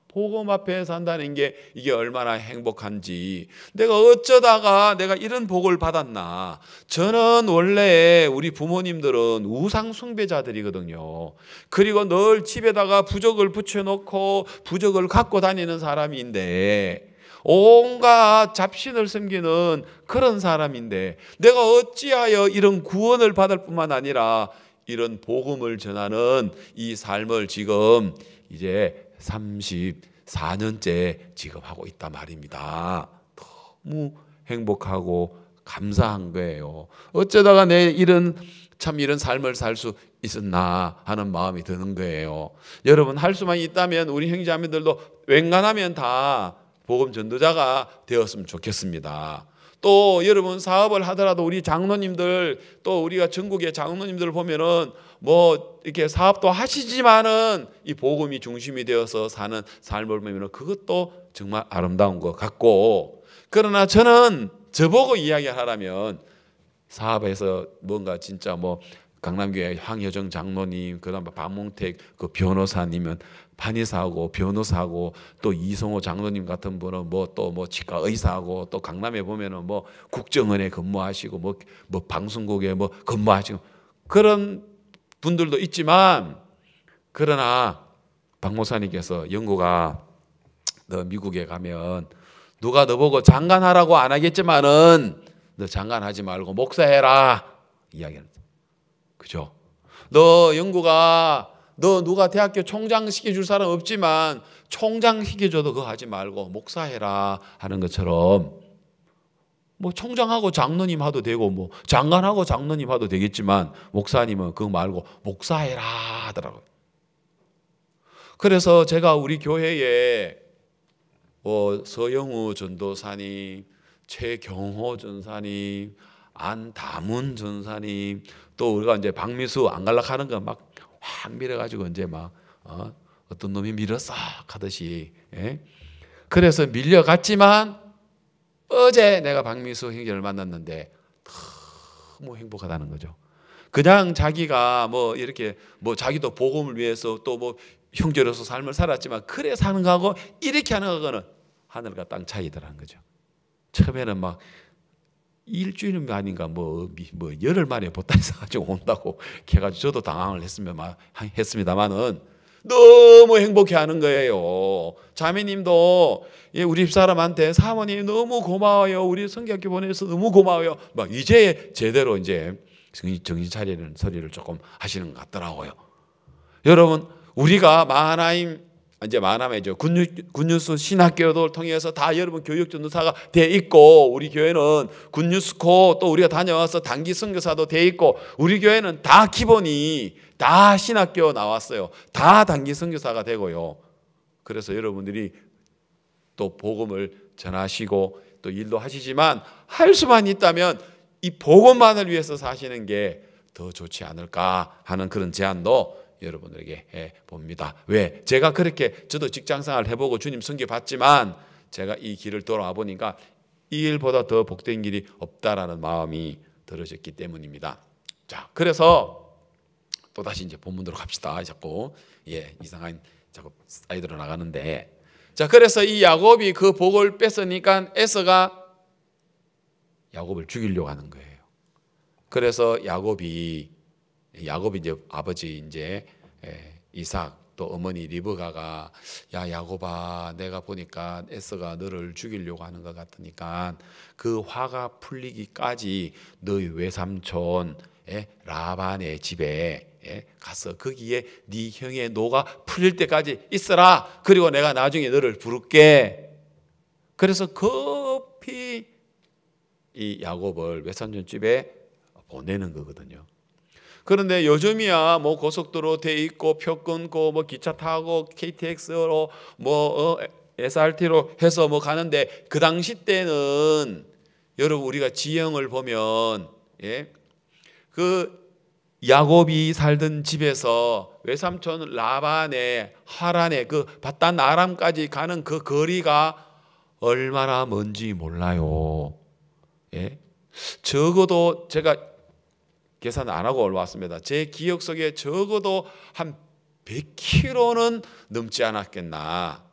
복음 앞에 산다는 게 이게 얼마나 행복한지 내가 어쩌다가 내가 이런 복을 받았나. 저는 원래 우리 부모님들은 우상 숭배자들이거든요. 그리고 늘 집에다가 부적을 붙여놓고 부적을 갖고 다니는 사람인데 온갖 잡신을 섬기는 그런 사람인데 내가 어찌하여 이런 구원을 받을 뿐만 아니라 이런 복음을 전하는 이 삶을 지금 이제 34년째 지금 하고 있단 말입니다. 너무 행복하고 감사한 거예요. 어쩌다가 내 이런 삶을 살 수 있었나 하는 마음이 드는 거예요. 여러분 할 수만 있다면 우리 형제자매들도 웬간하면 다 복음 전도자가 되었으면 좋겠습니다. 또 여러분 사업을 하더라도 우리 장로님들 또 우리가 전국의 장로님들 보면은 뭐 이렇게 사업도 하시지만은 이 복음이 중심이 되어서 사는 삶을 보면은 그것도 정말 아름다운 것 같고 그러나 저는 저보고 이야기하라면 사업에서 뭔가 진짜 뭐 강남교회 황여정 장로님 그다음 박몽택 그 변호사님은 판의사하고 변호사하고 또 이성호 장로님 같은 분은 뭐 또 뭐 치과 의사하고 또 강남에 보면은 뭐 국정원에 근무하시고 뭐 방송국에 뭐 근무하시고 그런 분들도 있지만 그러나 박 목사님께서 영구가 너 미국에 가면 누가 너보고 장관하라고 안 하겠지만은 너 장관하지 말고 목사해라 이야기하는 거죠. 그죠? 너 영구가 너 누가 대학교 총장 시켜줄 사람 없지만 총장 시켜줘도 그거 하지 말고 목사해라 하는 것처럼 뭐 총장하고 장로님 하도 되고 뭐 장관하고 장로님 하도 되겠지만 목사님은 그거 말고 목사해라 하더라고요. 그래서 제가 우리 교회에 뭐 서영우 전도사님, 최경호 전사님, 안다문 전사님, 또 우리가 이제 박미수 안 갈락하는 거 막 확 밀어가지고 이제 막 어떤 놈이 밀었어 하듯이, 예? 그래서 밀려갔지만 어제 내가 박미수 형제를 만났는데 너무 행복하다는 거죠. 그냥 자기가 뭐 이렇게 뭐 자기도 복음을 위해서 또 뭐 형제로서 삶을 살았지만 그래 사는 거하고 이렇게 하는 거는 하늘과 땅 차이더라는 거죠. 처음에는 막 일주일 아닌가 뭐 열흘 만에 보따리 사가지고 온다고 해가지고 저도 당황을 했습니다만은 너무 행복해하는 거예요. 자매님도 우리 집사람한테 사모님 너무 고마워요. 우리 성경학교 보내서 너무 고마워요. 막 이제 제대로 이제 정신 차리는 소리를 조금 하시는 것 같더라고요. 여러분, 우리가 마하나임이죠. 굿뉴스 신학교를 통해서 다 여러분 교육 전도사가 돼 있고, 우리 교회는 굿뉴스코 또 우리가 다녀와서 단기 선교사도 돼 있고, 우리 교회는 다 기본이 다 신학교 나왔어요. 다 단기 선교사가 되고요. 그래서 여러분들이 또 복음을 전하시고 또 일도 하시지만 할 수만 있다면 이 복음만을 위해서 사시는 게 더 좋지 않을까 하는 그런 제안도 여러분들에게 해봅니다. 왜? 제가 그렇게 저도 직장생활 해보고 주님 섬겨 봤지만 제가 이 길을 돌아와 보니까 이 일보다 더 복된 길이 없다라는 마음이 들어졌기 때문입니다. 자, 그래서 또다시 이제 본문으로 갑시다. 자꾸 이상한 자꾸 사이드로 나가는데, 자, 그래서 이 야곱이 그 복을 뺏으니까 에서가 야곱을 죽이려고 하는 거예요. 그래서 야곱이 이제 아버지 이제 이삭 또 어머니 리브가가 야 야곱아, 내가 보니까 에서가 너를 죽이려고 하는 것 같으니까 그 화가 풀리기까지 너희 외삼촌 라반의 집에 가서 거기에 네 형의 노가 풀릴 때까지 있어라. 그리고 내가 나중에 너를 부를게. 그래서 급히 이 야곱을 외삼촌 집에 보내는 거거든요. 그런데 요즘이야 뭐 고속도로 돼 있고 표 끊고 뭐 기차 타고 KTX로 뭐 SRT로 해서 뭐 가는데, 그 당시 때는 여러분 우리가 지형을 보면 그 야곱이 살던 집에서 외삼촌 라반의 하란의 그 바단 아람까지 가는 그 거리가 얼마나 먼지 몰라요. 적어도 제가 계산 안 하고 올라왔습니다. 제 기억 속에 적어도 한 100km는 넘지 않았겠나.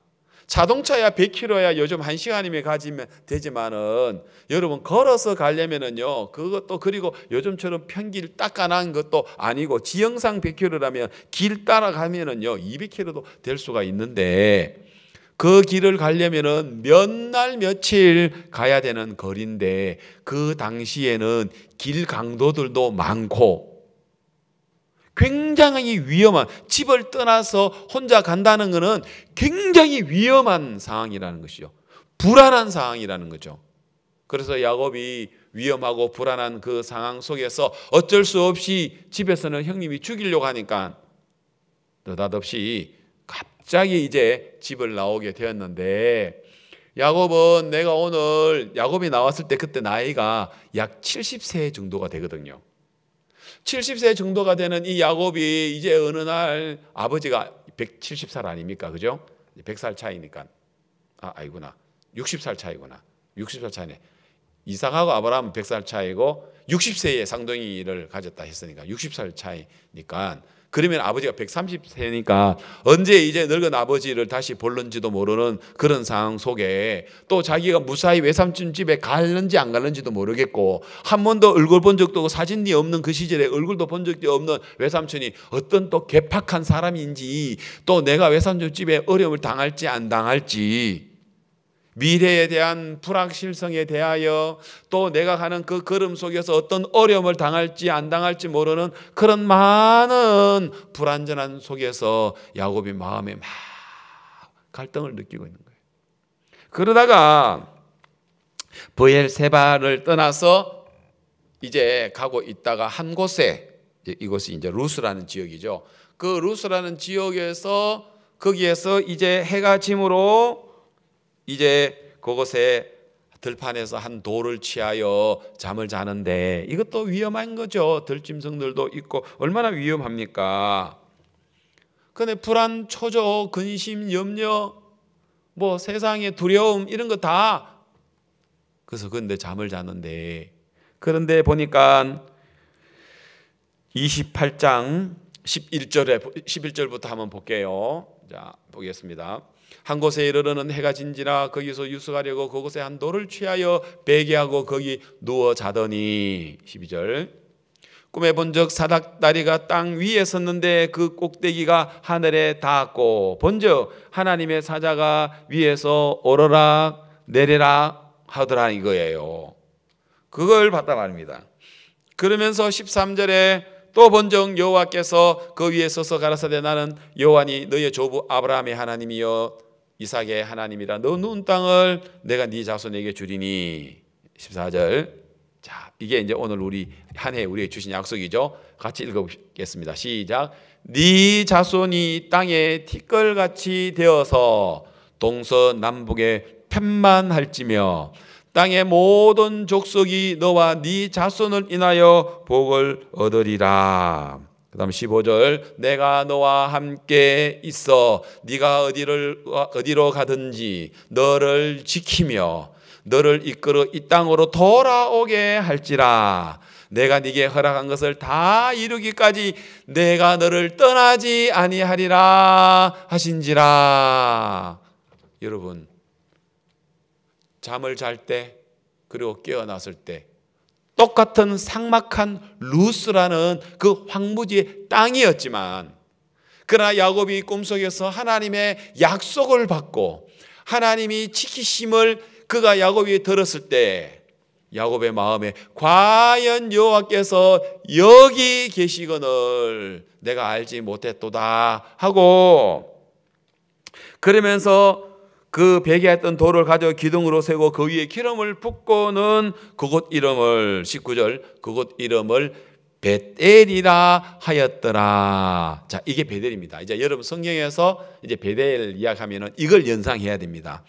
자동차야 100km야 요즘 1시간이면 가지면 되지만은 여러분 걸어서 가려면은요, 그것도 그리고 요즘처럼 평길 닦아난 것도 아니고 지형상 100km라면 길 따라가면은요 200km도 될 수가 있는데, 그 길을 가려면은 몇 날 며칠 가야 되는 거리인데, 그 당시에는 길 강도들도 많고 굉장히 위험한, 집을 떠나서 혼자 간다는 것은 굉장히 위험한 상황이라는 것이죠. 불안한 상황이라는 거죠. 그래서 야곱이 위험하고 불안한 그 상황 속에서 어쩔 수 없이 집에서는 형님이 죽이려고 하니까 느닷없이 갑자기 이제 집을 나오게 되었는데, 야곱은 내가 오늘 야곱이 나왔을 때 그때 나이가 약 70세 정도가 되거든요. 70세 정도가 되는 이 야곱이 이제 어느 날 아버지가 170살 아닙니까? 그죠? 100살 차이니까. 아니구나. 60살 차이구나. 60살 차이네. 이삭하고 아브라함은 100살 차이고 60세의 쌍둥이를 가졌다 했으니까 60살 차이니까, 그러면 아버지가 130세니까 언제 이제 늙은 아버지를 다시 볼는지도 모르는 그런 상황 속에, 또 자기가 무사히 외삼촌 집에 갈는지 안 갈는지도 모르겠고, 한 번도 얼굴 본 적도 없고 사진이 없는 그 시절에 얼굴도 본 적이 없는 외삼촌이 어떤 또 괴팍한 사람인지, 또 내가 외삼촌 집에 어려움을 당할지 안 당할지, 미래에 대한 불확실성에 대하여 또 내가 가는 그 걸음 속에서 어떤 어려움을 당할지 안 당할지 모르는 그런 많은 불안전한 속에서 야곱이 마음에 막 갈등을 느끼고 있는 거예요. 그러다가 브엘세바를 떠나서 이제 가고 있다가 한 곳에, 이곳이 이제 루스라는 지역이죠. 그 루스라는 지역에서 거기에서 이제 해가 짐으로 이제 그곳에 들판에서 한 돌을 취하여 잠을 자는데 이것도 위험한 거죠. 들짐승들도 있고 얼마나 위험합니까? 근데 불안, 초조, 근심, 염려, 뭐 세상의 두려움 이런 거 다 그래서 근데 잠을 자는데 그런데 보니까 28장 11절부터 한번 볼게요. 자, 보겠습니다. 한 곳에 이르러는 해가 진지라 거기서 유숙하려고 그곳에 한 돌을 취하여 베개하고 거기 누워 자더니 12절 꿈에 본적 사닥다리가 땅 위에 섰는데 그 꼭대기가 하늘에 닿았고 본적 하나님의 사자가 위에서 오르락 내리락 하더라 이거예요. 그걸 봤다 말입니다. 그러면서 13절에 또 본적 여호와께서 그 위에 서서 가라사대 나는 여호와니 너의 조부 아브라함의 하나님이여 이삭의 하나님이라 너 누운 땅을 내가 네 자손에게 주리니 14절 자 이게 이제 오늘 우리 한 해 우리에게 주신 약속이죠. 같이 읽어보겠습니다. 시작. 네 자손이 땅에 티끌같이 되어서 동서남북에 편만할지며 땅의 모든 족속이 너와 네 자손을 인하여 복을 얻으리라. 그 다음 15절 내가 너와 함께 있어 네가 어디로 가든지 너를 지키며 너를 이끌어 이 땅으로 돌아오게 할지라. 내가 네게 허락한 것을 다 이루기까지 내가 너를 떠나지 아니하리라 하신지라. 여러분 잠을 잘 때 그리고 깨어났을 때 똑같은 삭막한 루스라는 그 황무지의 땅이었지만 그러나 야곱이 꿈속에서 하나님의 약속을 받고 하나님이 지키심을 그가 야곱이 들었을 때 야곱의 마음에 과연 여호와께서 여기 계시거늘 내가 알지 못했도다 하고 그러면서 그 베개했던 돌을 가져 기둥으로 세고 그 위에 기름을 붓고는 그곳 이름을 19절 그곳 이름을 베델이라 하였더라. 자, 이게 베델입니다. 이제 여러분 성경에서 이제 베델 이야기하면은 이걸 연상해야 됩니다.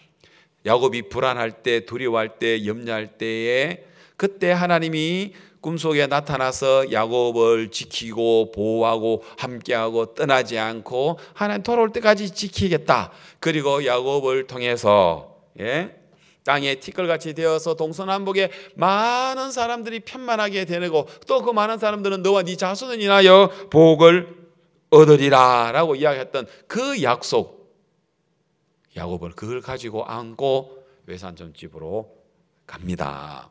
야곱이 불안할 때, 두려워할 때, 염려할 때에 그때 하나님이 꿈속에 나타나서 야곱을 지키고 보호하고 함께하고 떠나지 않고 하나님 돌아올 때까지 지키겠다. 그리고 야곱을 통해서 땅에 티끌같이 되어서 동서남북에 많은 사람들이 편만하게 되고 또 그 많은 사람들은 너와 네 자손을 인하여 복을 얻으리라 라고 이야기했던 그 약속 야곱은 그걸 가지고 안고 외산점집으로 갑니다.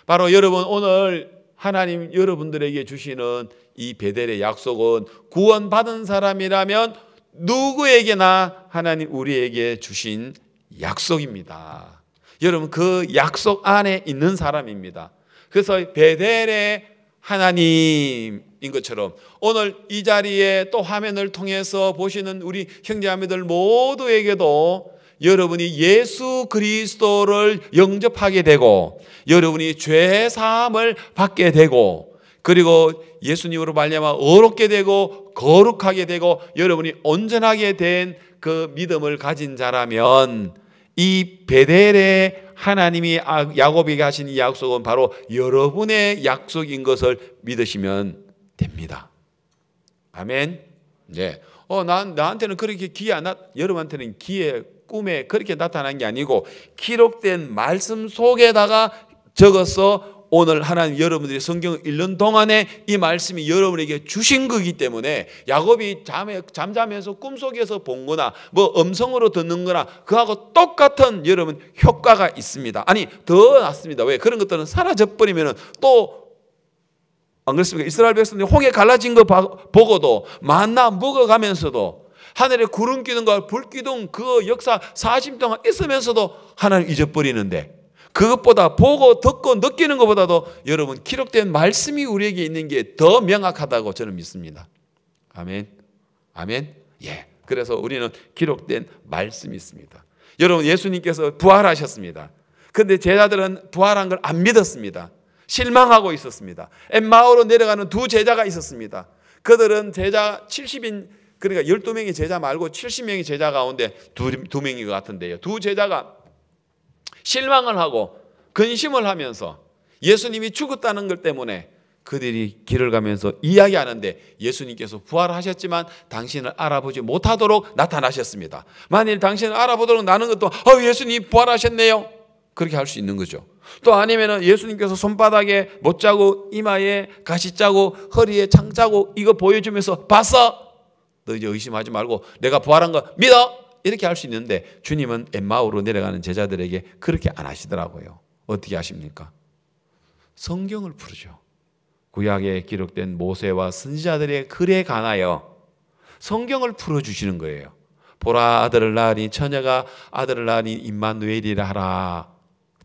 바로 여러분 오늘 하나님 여러분들에게 주시는 이 베델의 약속은 구원받은 사람이라면 누구에게나 하나님 우리에게 주신 약속입니다. 여러분 그 약속 안에 있는 사람입니다. 그래서 베델의 하나님인 것처럼 오늘 이 자리에 또 화면을 통해서 보시는 우리 형제자매들 모두에게도 여러분이 예수 그리스도를 영접하게 되고 여러분이 죄 사함을 받게 되고 그리고 예수님으로 말미암아 어렵게 되고 거룩하게 되고 여러분이 온전하게 된 그 믿음을 가진 자라면 이 베델의 하나님이 야곱에게 하신 이 약속은 바로 여러분의 약속인 것을 믿으시면 됩니다. 아멘. 네. 나한테는 그렇게 여러분한테는 기회 꿈에 그렇게 나타난 게 아니고 기록된 말씀 속에다가 적어서 오늘 하나님 여러분들이 성경을 읽는 동안에 이 말씀이 여러분에게 주신 거기 때문에 야곱이 잠자면서 꿈속에서 본 거나 뭐 음성으로 듣는 거나 그하고 똑같은 여러분 효과가 있습니다. 아니 더 낫습니다. 왜? 그런 것들은 사라져버리면 또 안 그렇습니까? 이스라엘 백성들이 홍해 갈라진 거 보고도 만나 먹어가면서도 하늘에 구름 기둥과 불 기둥 그 역사 40년 동안 있으면서도 하나님 잊어버리는데 그것보다 보고 듣고 느끼는 것보다도 여러분 기록된 말씀이 우리에게 있는 게 더 명확하다고 저는 믿습니다. 아멘. 아멘. 예. 그래서 우리는 기록된 말씀이 있습니다. 여러분 예수님께서 부활하셨습니다. 그런데 제자들은 부활한 걸 안 믿었습니다. 실망하고 있었습니다. 엠마오로 내려가는 두 제자가 있었습니다. 그들은 제자 70인 그러니까 12명의 제자 말고 70명의 제자 가운데 두 명인 것 같은데요. 두 제자가 실망을 하고 근심을 하면서 예수님이 죽었다는 것 때문에 그들이 길을 가면서 이야기하는데 예수님께서 부활하셨지만 당신을 알아보지 못하도록 나타나셨습니다. 만일 당신을 알아보도록 나는 것도 예수님 부활하셨네요, 그렇게 할 수 있는 거죠. 또 아니면은 예수님께서 손바닥에 못자국, 이마에 가시자국, 허리에 창자국 이거 보여주면서 봤어? 너 이제 의심하지 말고 내가 부활한 거 믿어? 이렇게 할 수 있는데 주님은 엠마오로 내려가는 제자들에게 그렇게 안 하시더라고요. 어떻게 하십니까? 성경을 풀죠. 구약에 기록된 모세와 선지자들의 글에 관하여 성경을 풀어주시는 거예요. 보라, 아들을 낳으니 처녀가 아들을 낳으니 임마누엘이라 하라.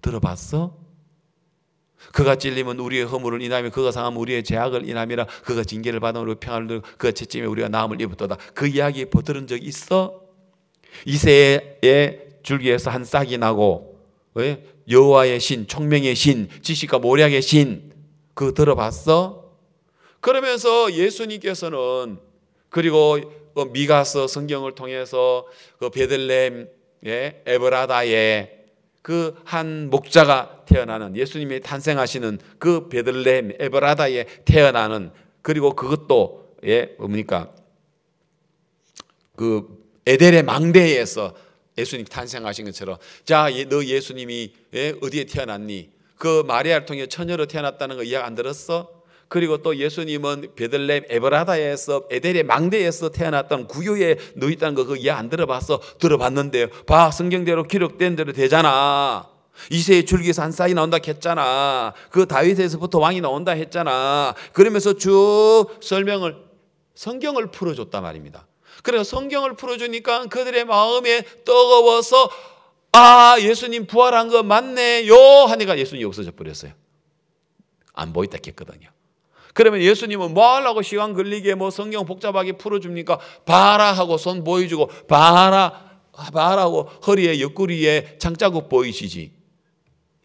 들어봤어? 그가 찔림은 우리의 허물을 인하며 그가 상하면 우리의 죄악을 인함이라. 그가 징계를 받으면 우리가 평안을 누리고 그가 채찍에 우리가 나음을 입었도다. 그 이야기 들은 적 있어? 이새의 줄기에서 한 싹이 나고 여호와의 신, 총명의 신, 지식과 모략의 신, 그거 들어봤어? 그러면서 예수님께서는 그리고 미가서 성경을 통해서 그 베들레헴 에브라다에 그 한 목자가 태어나는, 예수님이 탄생하시는 그 베들레헴 에브라다에 태어나는, 그리고 그것도 뭡니까 그 에델의 망대에서 예수님 탄생하신 것처럼, 자, 너 예수님이 어디에 태어났니? 그 마리아를 통해 처녀로 태어났다는 거 이야기 안 들었어? 그리고 또 예수님은 베들레헴 에브라다에서 에델의 망대에서 태어났던 구유에 누워 있다는 거 그거 이야기 안 들어봤어? 들어봤는데요. 봐, 성경대로 기록된 대로 되잖아. 이새의 줄기에서 한 싹이 나온다 했잖아. 그 다윗에서부터 왕이 나온다 했잖아. 그러면서 쭉 설명을, 성경을 풀어줬단 말입니다. 그래서 성경을 풀어주니까 그들의 마음에 뜨거워서 예수님 부활한 거 맞네요 하니까 예수님이 없어져 버렸어요. 안 보이다 했거든요. 그러면 예수님은 뭐 하려고 시간 걸리게 뭐 성경 복잡하게 풀어줍니까? 봐라 하고 손 보여주고 봐라 하고 허리에 옆구리에 창자국 보이시지.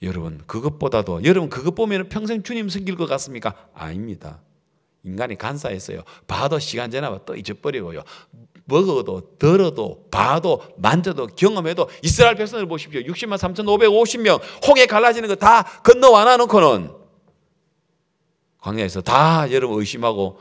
여러분 그것보다도, 여러분 그것 보면 평생 주님 섬길 것 같습니까? 아닙니다. 인간이 간사했어요. 봐도 시간 지나면 또 잊어버리고요. 먹어도 들어도 봐도 만져도 경험해도 이스라엘 백성을 보십시오. 60만 3,550명 홍해 갈라지는 거 다 건너와나 놓고는 광야에서 다 여러분 의심하고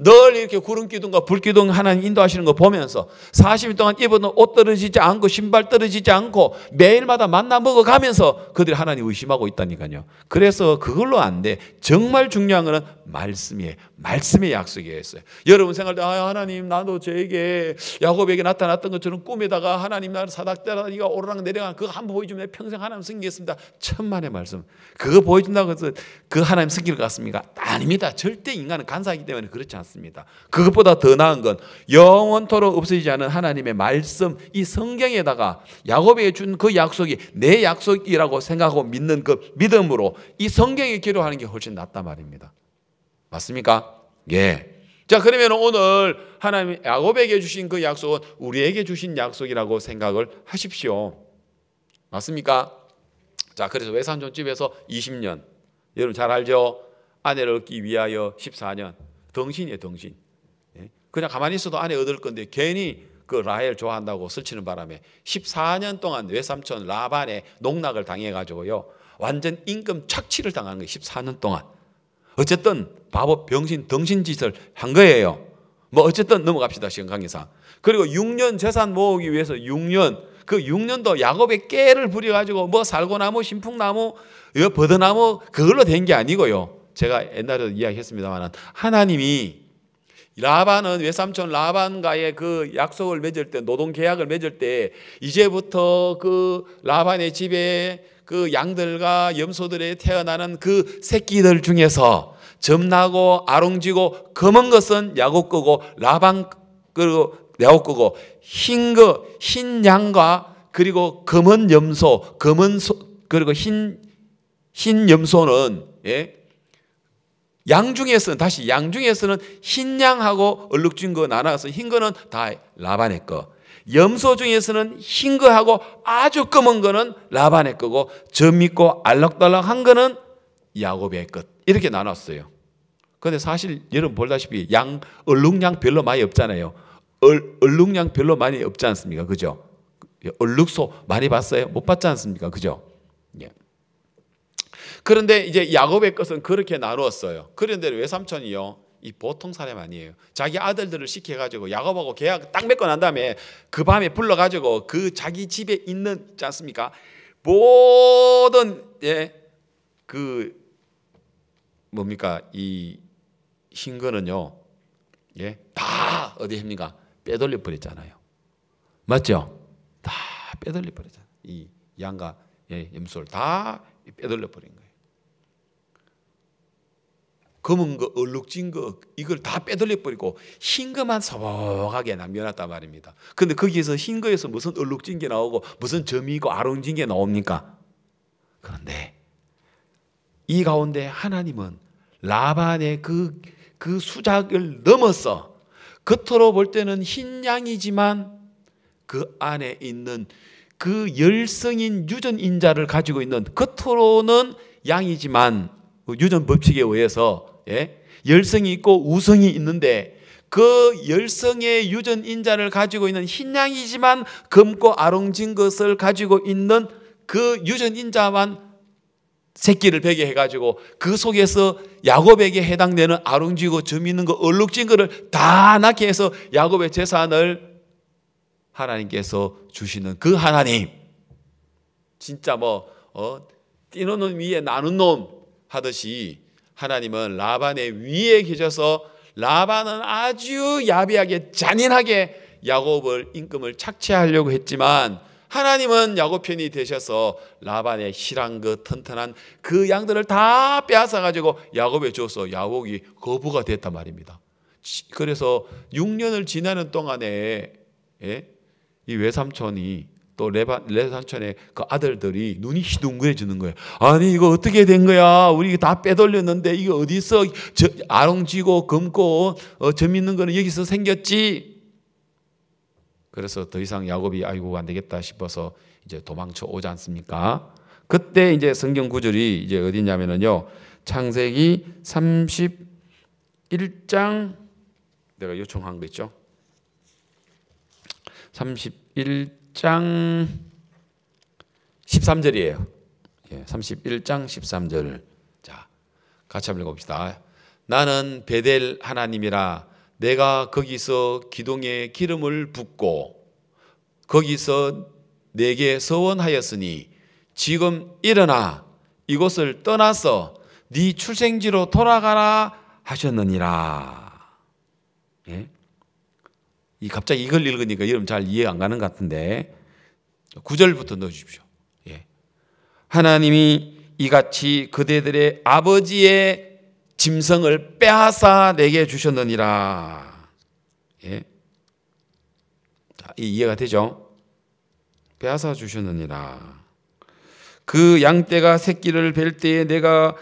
늘 이렇게 구름기둥과 불기둥 하나님 인도하시는 거 보면서 40일 동안 입은 옷 떨어지지 않고 신발 떨어지지 않고 매일마다 만나 먹어가면서 그들이 하나님 의심하고 있다니까요. 그래서 그걸로 안 돼. 정말 중요한 거는 말씀이에요. 말씀의 약속이었어요. 여러분 생각할 때 하나님 나도 저에게 야곱에게 나타났던 것처럼 꿈에다가 하나님 나를 사닥다가 네가 오르락 내려가는 그거 한번 보여주면 평생 하나님 섬기겠습니다. 천만의 말씀. 그거 보여준다고 해서 그 하나님 섬길 것 같습니까? 아닙니다. 절대 인간은 간사하기 때문에 그렇지 않습니다. 그것보다 더 나은 건 영원토록 없어지지 않은 하나님의 말씀, 이 성경에다가 야곱에게 준 그 약속이 내 약속이라고 생각하고 믿는 그 믿음으로 이 성경에 기록하는 게 훨씬 낫단 말입니다. 맞습니까? 예. 자, 그러면 오늘 하나님 야곱에게 주신 그 약속은 우리에게 주신 약속이라고 생각을 하십시오. 맞습니까? 자, 그래서 외삼촌집에서 20년, 여러분 잘 알죠? 아내를 얻기 위하여 14년. 덩신이에요, 덩신. 그냥 가만히 있어도 아내 얻을 건데 괜히 그 라헬 좋아한다고 설치는 바람에 14년 동안 외삼촌 라반의 농락을 당해가지고요. 완전 임금 착취를 당한 거예요. 14년 동안. 어쨌든 바보 병신 덩신 짓을 한 거예요. 뭐 어쨌든 넘어갑시다, 시간 관계상. 그리고 6년 재산 모으기 위해서 6년, 그 6년도 야곱의 깨를 부려가지고 뭐 살고나무, 신풍나무, 버드나무 그걸로 된 게 아니고요. 제가 옛날에도 이야기했습니다만 하나님이 라반은 외삼촌 라반과의 그 약속을 맺을 때, 노동 계약을 맺을 때 이제부터 그 라반의 집에 그 양들과 염소들에 태어나는 그 새끼들 중에서 점나고 아롱지고 검은 것은 야곱 거고 라반 그리고 야곱 거고 흰 양과 그리고 검은 염소, 그리고 흰 염소는 양 중에서는 흰 양하고 얼룩진 거 나눠서 흰 거는 다 라반의 거, 염소 중에서는 흰 거하고 아주 검은 거는 라반의 거고 점 있고 알록달록한 거는 야곱의 것, 이렇게 나눴어요. 그런데 사실 여러분 보다시피 얼룩양 별로 많이 없잖아요. 얼룩양 별로 많이 없지 않습니까? 그죠? 얼룩소 많이 봤어요? 못 봤지 않습니까? 그죠? 예. 그런데 이제 야곱의 것은 그렇게 나누었어요. 그런데 외삼촌이요, 이 보통 사람 아니에요. 자기 아들들을 시켜가지고 야곱하고 계약 딱 맺고 난 다음에 그 밤에 불러가지고 그 자기 집에 있는 있지 않습니까? 모든 그 뭡니까 이 흰 거는요, 다 어디 합니까? 빼돌려 버렸잖아요. 맞죠? 다 빼돌려 버렸잖아요. 이 양과 염소를 다 빼돌려 버린 거예요. 검은 거, 얼룩진 거 이걸 다 빼돌려 버리고 흰 거만 소복하게 남겨놨단 말입니다. 그런데 거기에서 흰 거에서 무슨 얼룩진 게 나오고 무슨 점이 있고 아롱진 게 나옵니까? 그런데 이 가운데 하나님은 라반의 그 수작을 넘어서 겉으로 볼 때는 흰 양이지만 그 안에 있는 그 열성인 유전인자를 가지고 있는, 겉으로는 양이지만 유전 법칙에 의해서 열성이 있고 우성이 있는데 그 열성의 유전인자를 가지고 있는 흰 양이지만 검고 아롱진 것을 가지고 있는 그 유전인자만 새끼를 베게 해가지고 그 속에서 야곱에게 해당되는 아롱지고 점 있는 거 얼룩진 거를 다 낳게 해서 야곱의 재산을 하나님께서 주시는 그 하나님, 진짜 띠는 놈 위에 나눈 놈 하듯이 하나님은 라반의 위에 계셔서 라반은 아주 야비하게 잔인하게 야곱을 임금을 착취하려고 했지만 하나님은 야곱 편이 되셔서 라반의 실한 것 튼튼한 그 양들을 다 빼앗아 가지고 야곱에 줘서 야곱이 거부가 됐단 말입니다. 그래서 6년을 지나는 동안에 이 외삼촌이 또 외삼촌의 그 아들들이 눈이 희둥그레지는 거예요. 아니 이거 어떻게 된 거야? 우리 다 빼돌렸는데 이게 어디서 아롱지고 검고 점 있는 거는 여기서 생겼지. 그래서 더 이상 야곱이 아이고 안 되겠다 싶어서 이제 도망쳐 오지 않습니까? 그때 이제 성경 구절이 이제 어디냐면요, 창세기 31장 내가 요청한 거 있죠? 31장 13절이에요. 31장 13절. 자, 같이 한번 읽어봅시다. 나는 베델 하나님이라 내가 거기서 기둥에 기름을 붓고 거기서 내게 서원하였으니 지금 일어나 이곳을 떠나서 네 출생지로 돌아가라 하셨느니라. 갑자기 이걸 읽으니까 여러분 잘 이해 안 가는 것 같은데 9절부터 넣어주십시오. 하나님이 이같이 그대들의 아버지의 짐승을 빼앗아 내게 주셨느니라. 자, 이해가 되죠? 빼앗아 주셨느니라. 그 양떼가 새끼를 뵐 때에 내가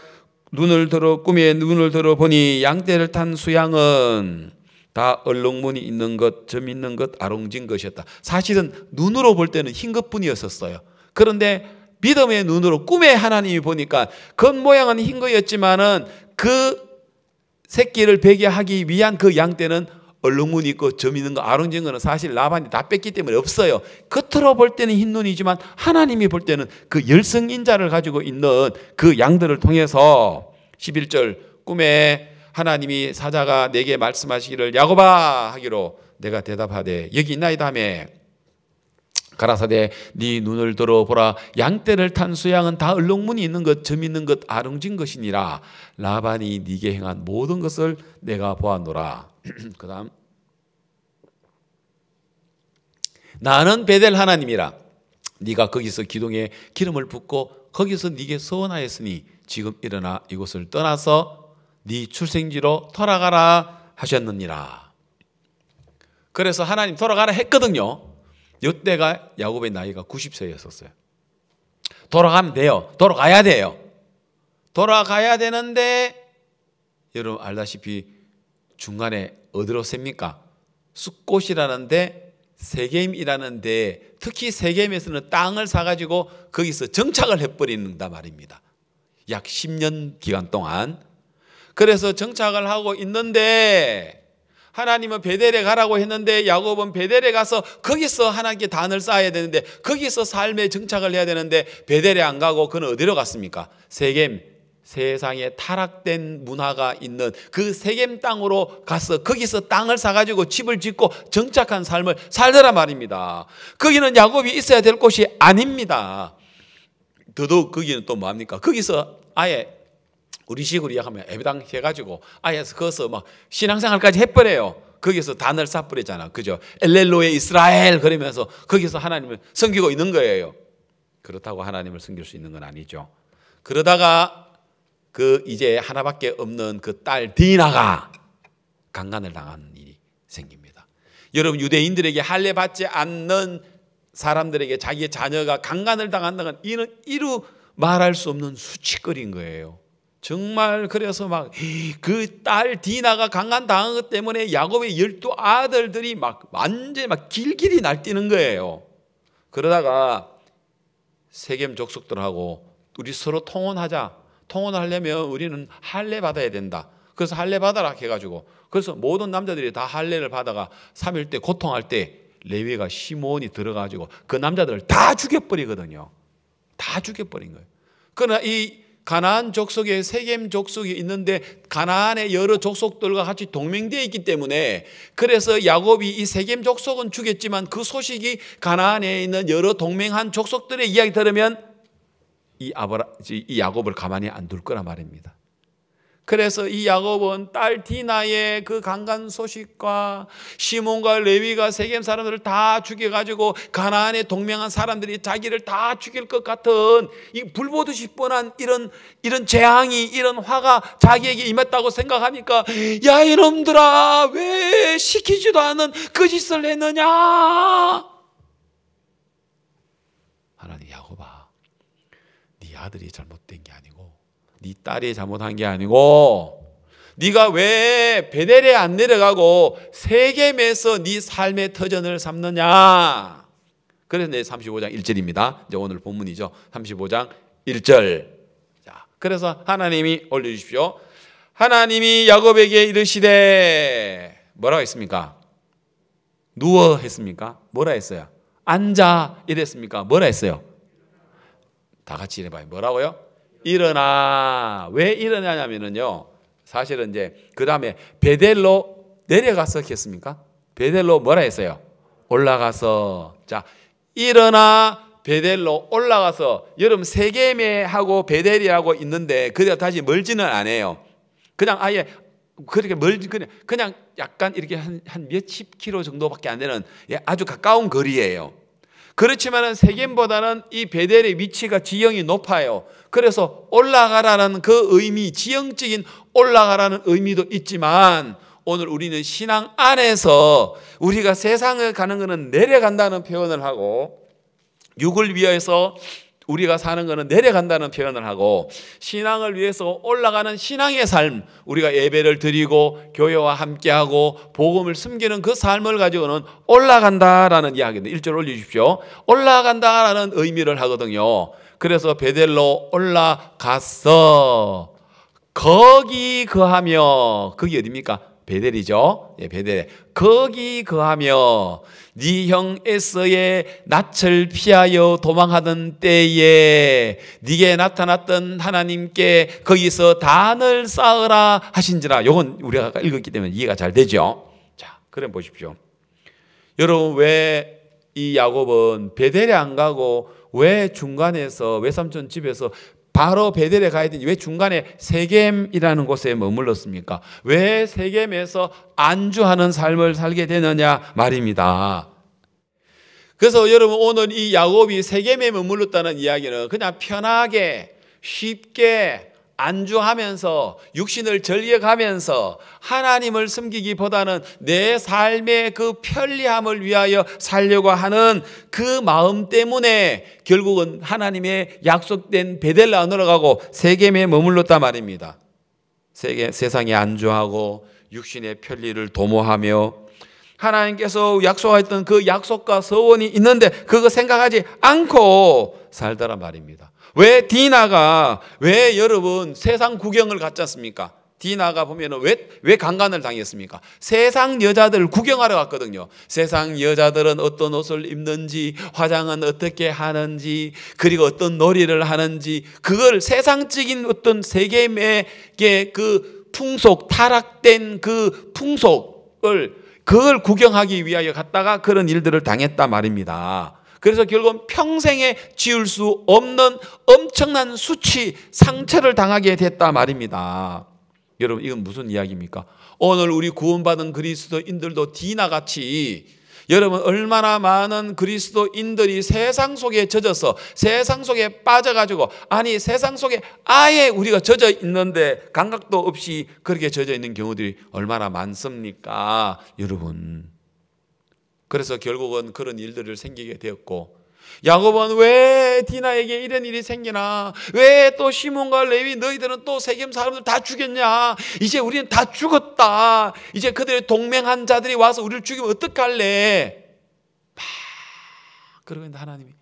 꿈에 눈을 들어 보니 양떼를 탄 수양은 다 얼룩무늬 있는 것, 점 있는 것, 아롱진 것이었다. 사실은 눈으로 볼 때는 흰 것뿐이었어요. 그런데 믿음의 눈으로 꿈에 하나님이 보니까 겉모양은 흰 거였지만은 그 새끼를 베게 하기 위한 그 양떼는 얼룩무늬 있고 점 있는 거, 아롱진 거는 사실 라반이 다 뺐기 때문에 없어요. 겉으로 볼 때는 흰 눈이지만 하나님이 볼 때는 그 열성인자를 가지고 있는 그 양들을 통해서 11절 꿈에 하나님이 사자가 내게 말씀하시기를 야곱아 하기로 내가 대답하되 여기 있나이다 하며 가라사대 네 눈을 들어보라 양떼를 탄 수양은 다 얼룩무늬 있는 것, 점 있는 것, 아롱진 것이니라. 라반이 네게 행한 모든 것을 내가 보았노라. 그 다음 나는 베델 하나님이라 네가 거기서 기둥에 기름을 붓고 거기서 네게 서원하였으니 지금 일어나 이곳을 떠나서 네 출생지로 돌아가라 하셨느니라. 그래서 하나님 돌아가라 했거든요. 이때가 야곱의 나이가 90세였었어요. 돌아가면 돼요. 돌아가야 돼요. 돌아가야 되는데 여러분 알다시피 중간에 어디로 셉니까? 숫곳이라는데 세겜이라는데 특히 세겜에서는 땅을 사가지고 거기서 정착을 해버린다 말입니다. 약 10년 기간 동안. 그래서 정착을 하고 있는데 하나님은 베델에 가라고 했는데 야곱은 베델에 가서 거기서 하나님께 단을 쌓아야 되는데 거기서 삶의 정착을 해야 되는데 베델에 안 가고 그는 어디로 갔습니까? 세겜, 세상에 타락된 문화가 있는 그 세겜 땅으로 가서 거기서 땅을 사가지고 집을 짓고 정착한 삶을 살더란 말입니다. 거기는 야곱이 있어야 될 곳이 아닙니다. 더더욱 거기는 또 뭐합니까? 거기서 아예 우리식으로 이야기하면 애배당 해가지고 아예 거기서 막 신앙생활까지 해버려요. 거기서 단을 쌓아버리잖아. 그죠? 엘렐로의 이스라엘 그러면서 거기서 하나님을 섬기고 있는 거예요. 그렇다고 하나님을 섬길 수 있는 건 아니죠. 그러다가 그 이제 하나밖에 없는 그 딸 디나가 강간을 당하는 일이 생깁니다. 여러분, 유대인들에게 할례 받지 않는 사람들에게 자기의 자녀가 강간을 당한다는 이는 이루 말할 수 없는 수치거리인 거예요. 정말 그래서 막 그 딸 디나가 강간 당한 것 때문에 야곱의 12 아들들이 막 완전히 막 길길이 날뛰는 거예요. 그러다가 세겜 족속들하고 우리 서로 통혼하자. 통혼을 하려면 우리는 할례 받아야 된다. 그래서 할례 받아라 해가지고 그래서 모든 남자들이 다 할례를 받아가 3일 때 고통할 때 레위가 시몬이 들어가지고 그 남자들을 다 죽여버리거든요. 다 죽여버린 거예요. 그러나 이 가나안 족속에 세겜 족속이 있는데 가나안의 여러 족속들과 같이 동맹되어 있기 때문에 그래서 야곱이 이 세겜 족속은 죽였지만 그 소식이 가나안에 있는 여러 동맹한 족속들의 이야기 들으면 이 야곱을 가만히 안 둘 거란 말입니다. 그래서 이 야곱은 딸 디나의 그 강간 소식과 시몬과 레위가 세겜 사람들을 다 죽여가지고 가나안에 동맹한 사람들이 자기를 다 죽일 것 같은 이 불보듯이 뻔한 이런 재앙이 이런 화가 자기에게 임했다고 생각하니까 야 이놈들아 왜 시키지도 않은 그 짓을 했느냐. 하나님 야곱아 네 아들이 잘못된 게 아니고 네 딸이 잘못한 게 아니고 네가 왜 베델에 안 내려가고 세겜에서 네 삶의 터전을 삼느냐. 그래서 내 35장 1절입니다. 이제 오늘 본문이죠. 35장 1절. 자, 그래서 하나님이 올려주십시오. 하나님이 야곱에게 이르시되 뭐라고 했습니까? 누워 했습니까? 뭐라 했어요? 앉아 이랬습니까? 뭐라 했어요? 다 같이 해봐요. 뭐라고요? 일어나. 왜 일어나냐면요. 사실은 이제 그 다음에 베델로 내려가서 했습니까? 베델로 뭐라 했어요? 올라가서. 자, 일어나 베델로 올라가서. 여러분 세겜에 하고 베델이라고 있는데 그래도 다시 멀지는 않아요. 그냥 아예 그렇게 멀지 그냥 약간 이렇게 한 몇십 킬로 정도밖에 안 되는 아주 가까운 거리예요. 그렇지만은 세겜보다는 이 베델의 위치가 지형이 높아요. 그래서 올라가라는 그 의미, 지형적인 올라가라는 의미도 있지만 오늘 우리는 신앙 안에서 우리가 세상을 가는 것은 내려간다는 표현을 하고 육을 위해서 우리가 사는 것은 내려간다는 표현을 하고 신앙을 위해서 올라가는 신앙의 삶, 우리가 예배를 드리고 교회와 함께하고 복음을 숨기는 그 삶을 가지고는 올라간다라는 이야기입니다. 1절 올려주십시오. 올라간다라는 의미를 하거든요. 그래서 베델로 올라갔어. 거기 거하며. 거기 어디입니까? 베델이죠. 예, 베델. 거기 거하며 네 형 에서의 낯을 피하여 도망하던 때에 네게 나타났던 하나님께 거기서 단을 쌓으라 하신지라. 이건 우리가 아까 읽었기 때문에 이해가 잘 되죠. 자, 그럼 보십시오. 여러분 왜 이 야곱은 베델에 안 가고 왜 중간에서 외삼촌 집에서 바로 베델에 가야 되니 왜 중간에 세겜이라는 곳에 머물렀습니까? 왜 세겜에서 안주하는 삶을 살게 되느냐 말입니다. 그래서 여러분 오늘 이 야곱이 세겜에 머물렀다는 이야기는 그냥 편하게 쉽게 안주하면서 육신을 즐겨가면서 하나님을 섬기기보다는 내 삶의 그 편리함을 위하여 살려고 하는 그 마음 때문에 결국은 하나님의 약속된 베델로 안 올라가고 세겜에 머물렀단 말입니다. 세상에 안주하고 육신의 편리를 도모하며 하나님께서 약속하셨던 그 약속과 서원이 있는데 그거 생각하지 않고 살더란 말입니다. 왜 디나가 왜 여러분 세상 구경을 갔지 않습니까? 디나가 보면은 왜 강간을 당했습니까? 세상 여자들 구경하러 갔거든요. 세상 여자들은 어떤 옷을 입는지, 화장은 어떻게 하는지, 그리고 어떤 놀이를 하는지, 그걸 세상적인 어떤 세계의 그 풍속, 타락된 그 풍속을 그걸 구경하기 위하여 갔다가 그런 일들을 당했단 말입니다. 그래서 결국 평생에 지울 수 없는 엄청난 수치, 상처를 당하게 됐단 말입니다. 여러분, 이건 무슨 이야기입니까? 오늘 우리 구원받은 그리스도인들도 디나같이 여러분 얼마나 많은 그리스도인들이 세상 속에 젖어서 세상 속에 빠져가지고, 아니 세상 속에 아예 우리가 젖어 있는데 감각도 없이 그렇게 젖어 있는 경우들이 얼마나 많습니까, 여러분? 그래서 결국은 그런 일들을 생기게 되었고, 야곱은 왜 디나에게 이런 일이 생기나, 왜 또 시몬과 레위 너희들은 또 세겜 사람들 다 죽였냐, 이제 우리는 다 죽었다, 이제 그들의 동맹한 자들이 와서 우리를 죽이면 어떡할래, 막 그러면 하나님이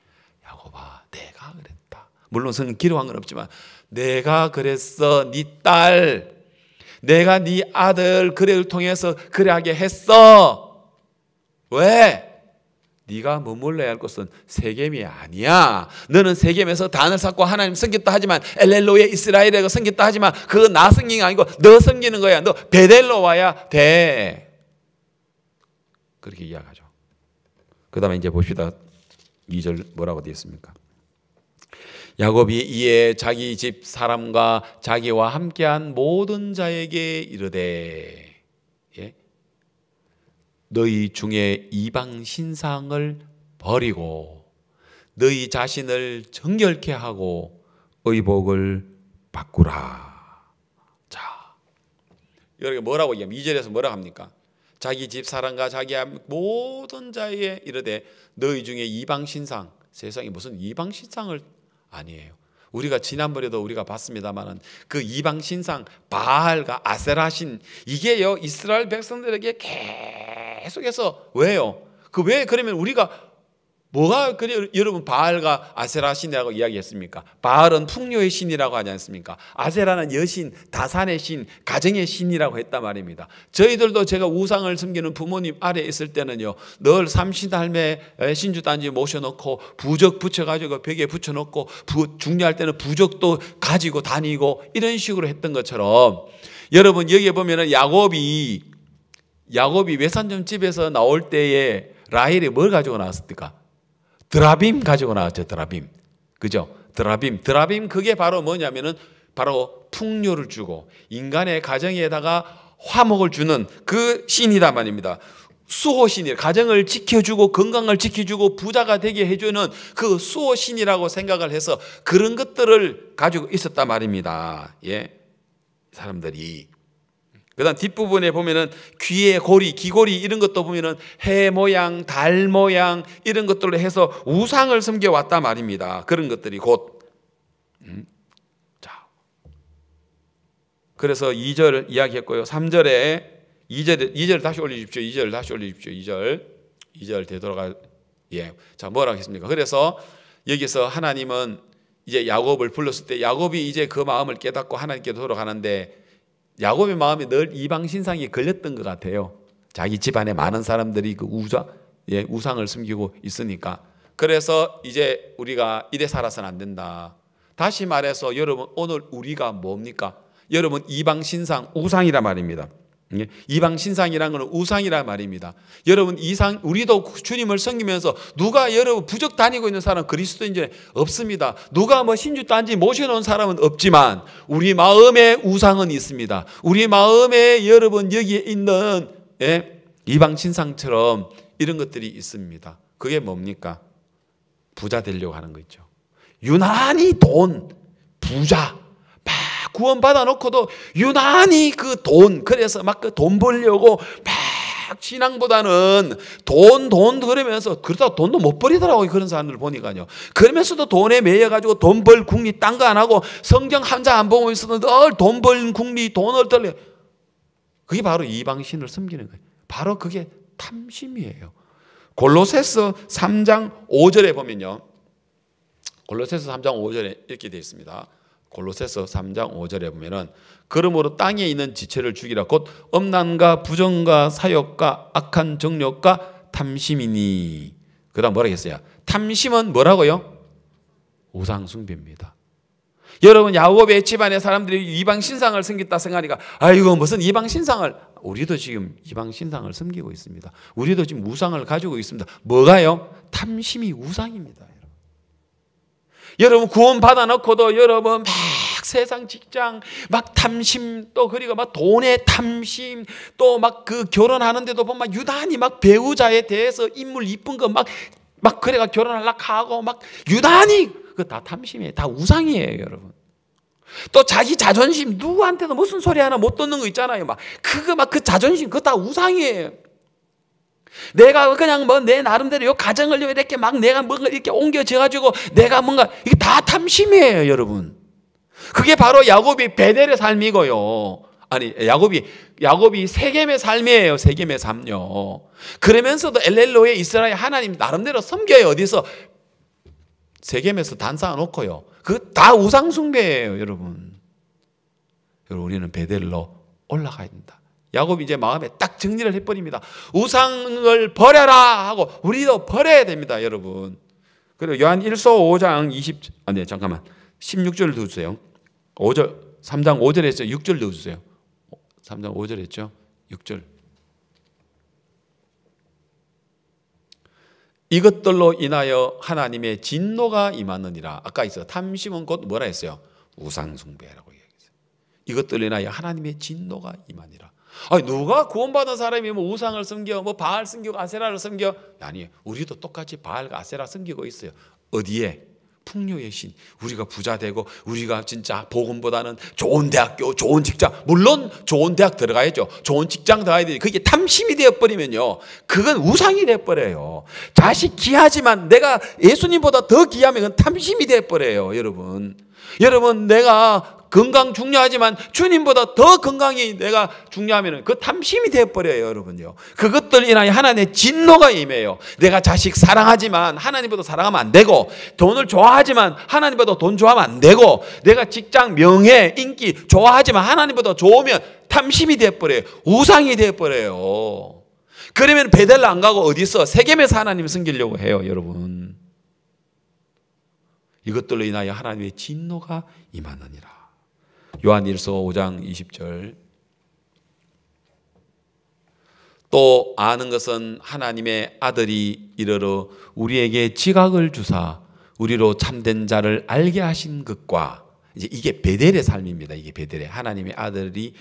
야곱아 내가 그랬다. 물론 성경 기록한 건 없지만 내가 그랬어. 네 딸, 내가 네 아들 그를 통해서 그래 하게 했어. 왜? 네가 머물러야 할 곳은 세겜이 아니야. 너는 세겜에서 단을 쌓고 하나님 섬겼다 하지만, 엘렐로에 이스라엘에게 섬겼다 하지만 그거 나 섬기는 게 아니고 너 섬기는 거야. 너 베델로 와야 돼. 그렇게 이야기하죠. 그 다음에 이제 봅시다. 2절 뭐라고 되어 있습니까? 야곱이 이에 자기 집 사람과 자기와 함께한 모든 자에게 이르되, 너희 중에 이방 신상을 버리고 너희 자신을 정결케 하고 의복을 바꾸라. 자, 여기 뭐라고 얘기하면 2절에서 뭐라고 합니까? 자기 집 사람과 자기 모든 자에게 이르되 너희 중에 이방 신상, 세상에 무슨 이방 신상을 아니에요. 우리가 지난번에도 우리가 봤습니다만은 그 이방 신상 바알과 아세라신, 이게요 이스라엘 백성들에게 계속해서 왜요? 왜 그러면 우리가 뭐가 그래 여러분 바알과 아세라 신이라고 이야기했습니까? 바알은 풍요의 신이라고 하지 않습니까? 아세라는 여신, 다산의 신, 가정의 신이라고 했단 말입니다. 저희들도 제가 우상을 섬기는 부모님 아래에 있을 때는요, 늘 삼신할매 신주단지 모셔놓고 부적 붙여가지고 벽에 붙여놓고 중요할 때는 부적도 가지고 다니고 이런 식으로 했던 것처럼, 여러분 여기에 보면은 야곱이 외산점 집에서 나올 때에 라헬이 뭘 가지고 나왔습니까? 드라빔 가지고 나왔죠. 드라빔. 그죠? 드라빔 그게 바로 뭐냐면은 바로 풍요를 주고 인간의 가정에다가 화목을 주는 그 신이란 말입니다. 수호신이, 가정을 지켜주고 건강을 지켜주고 부자가 되게 해주는 그 수호신이라고 생각을 해서 그런 것들을 가지고 있었단 말입니다. 예, 사람들이. 그다음 뒷부분에 보면은 귀의 고리, 귀고리 이런 것도 보면은 해 모양, 달 모양 이런 것들로 해서 우상을 섬겨 왔단 말입니다. 그런 것들이 곧. 자, 그래서 2절 이야기했고요. 3절에 2절 다시 올려주십시오. 2절 다시 올려주십시오. 2절 되돌아가. 예, 자 뭐라고 했습니까? 그래서 여기서 하나님은 이제 야곱을 불렀을 때 야곱이 이제 그 마음을 깨닫고 하나님께 돌아가는데, 야곱의 마음에 늘 이방 신상이 걸렸던 것 같아요. 자기 집안에 많은 사람들이 그 우상을 숨기고 있으니까. 그래서 이제 우리가 이래 살아서는 안 된다. 다시 말해서 여러분 오늘 우리가 뭡니까? 여러분 이방 신상, 우상이란 말입니다. 이방 신상이란 것은 우상이란 말입니다. 여러분 우리도 주님을 섬기면서 누가 여러분 부적 다니고 있는 사람 그리스도인지 없습니다. 누가 뭐 신주 단지 모셔놓은 사람은 없지만 우리 마음에 우상은 있습니다. 우리 마음에 여러분 여기에 있는 이방 신상처럼 이런 것들이 있습니다. 그게 뭡니까? 부자 되려고 하는 거 있죠. 유난히 돈, 부자 구원받아 놓고도 유난히 그 돈, 그래서 막 그 돈 벌려고 막 신앙보다는 돈 그러면서, 그러다가 돈도 못 버리더라고요. 그런 사람들 보니까요. 그러면서도 돈에 매여가지고 돈 벌 궁리 딴 거 안 하고 성경 한 장 안 보고 있어도 늘 돈 벌 궁리, 돈을 떨려. 그게 바로 이방신을 섬기는 거예요. 바로 그게 탐심이에요. 골로새서 3장 5절에 보면요. 골로새서 3장 5절에 이렇게 되어 있습니다. 골로새서 3장 5절에 보면은 그러므로 땅에 있는 지체를 죽이라 곧 음란과 부정과 사욕과 악한 정욕과 탐심이니. 그다음 뭐라 했어요? 탐심은 뭐라고요? 우상 숭배입니다. 여러분 야곱의 집안의 사람들이 이방 신상을 섬겼다 생각하니까 아이고 무슨 이방 신상을, 우리도 지금 이방 신상을 섬기고 있습니다. 우리도 지금 우상을 가지고 있습니다. 뭐가요? 탐심이 우상입니다. 여러분 구원 받아 놓고도 여러분 막 세상 직장 막 탐심, 또 그리고 막 돈의 탐심, 또 막 그 결혼하는데도 보면 유단히 막 배우자에 대해서 인물 이쁜 거 막 그래가 결혼하려고 하고 막 유단히 그 다 탐심이에요. 다 우상이에요, 여러분. 또 자기 자존심, 누구한테도 무슨 소리 하나 못 듣는 거 있잖아요. 막 그거 막 그 자존심 그거 다 우상이에요. 내가 그냥 뭐 내 나름대로 요 가정을 이렇게 막 내가 뭔가 이렇게 옮겨져 가지고 내가 뭔가 이게 다 탐심이에요, 여러분. 그게 바로 야곱이 베델의 삶이고요. 아니 야곱이 세겜의 삶이에요. 세겜의 삶요. 그러면서도 엘렐로에 이스라엘 하나님 나름대로 섬겨요. 어디서? 세겜에서 단 쌓아놓고요. 그 다 우상 숭배예요, 여러분. 여러분 우리는 베델로 올라가야 된다. 야곱이 이제 마음에 딱 정리를 해버립니다. 우상을 버려라 하고 우리도 버려야 됩니다, 여러분. 그리고 요한 1서 5장 16절 넣어주세요. 5절, 3장 5절 했죠. 6절 넣어주세요. 3장 5절 했죠. 6절. 이것들로 인하여 하나님의 진노가 임하느니라. 아까 있어 탐심은 곧 뭐라 했어요? 우상숭배라고 얘기했어요. 이것들로 인하여 하나님의 진노가 임하니라. 아니 누가 구원받은 사람이 뭐 우상을 섬겨, 뭐 바알 섬기고 아세라를 섬겨? 아니 우리도 똑같이 바알과 아세라 섬기고 있어요. 어디에? 풍요의 신. 우리가 부자 되고 우리가 진짜 복음보다는 좋은 대학교, 좋은 직장, 물론 좋은 대학 들어가야죠. 좋은 직장 들어가야 되지. 그게 탐심이 되어버리면요, 그건 우상이 되어버려요. 자식 귀하지만 내가 예수님보다 더 귀하면 그건 탐심이 되어버려요, 여러분. 여러분 내가 건강 중요하지만 주님보다 더 건강이 내가 중요하면 그 탐심이 되어버려요, 여러분요. 그것들 인하여 하나님의 진노가 임해요. 내가 자식 사랑하지만 하나님보다 사랑하면 안 되고, 돈을 좋아하지만 하나님보다 돈 좋아하면 안 되고, 내가 직장, 명예, 인기 좋아하지만 하나님보다 좋으면 탐심이 되어버려요. 우상이 되어버려요. 그러면 베델로 안 가고 어디 있어? 세겜에서 하나님 섬기려고 해요, 여러분. 이것들로 인하여 하나님의 진노가 임하느니라. 요한일서 5장 20절. 또 아는 것은 하나님의 아들이 이르러 우리에게 지각을 주사 우리로 참된 자를 알게 하신 것과, 이제 이게 베델의 삶입니다. 이게 베델의 하나님의 아들이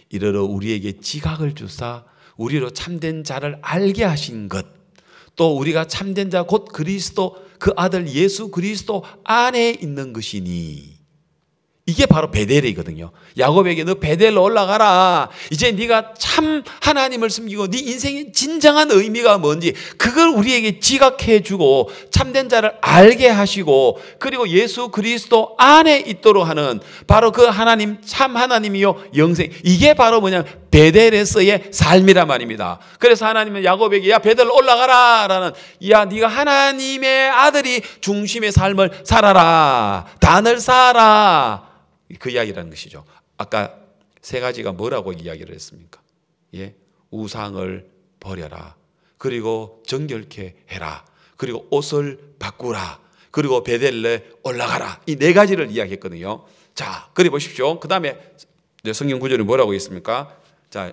이르러 우리에게 지각을 주사 우리로 참된 자를 알게 하신 것, 또 우리가 참된 자 곧 그리스도 그 아들 예수 그리스도 안에 있는 것이니. 이게 바로 베델이거든요. 야곱에게 너 베델로 올라가라. 이제 네가 참 하나님을 섬기고 네 인생의 진정한 의미가 뭔지 그걸 우리에게 지각해 주고 참된 자를 알게 하시고, 그리고 예수 그리스도 안에 있도록 하는 바로 그 하나님, 참 하나님이요 영생. 이게 바로 뭐냐, 베델에서의 삶이란 말입니다. 그래서 하나님은 야곱에게 야 베델로 올라가라 라는, 야 네가 하나님의 아들이 중심의 삶을 살아라, 단을 쌓아라, 그 이야기라는 것이죠. 아까 세 가지가 뭐라고 이야기를 했습니까? 예, 우상을 버려라, 그리고 정결케 해라, 그리고 옷을 바꾸라, 그리고 베델에 올라가라. 이 네 가지를 이야기했거든요. 자, 그래 보십시오. 그 다음에 성경 구절이 뭐라고 있습니까? 자,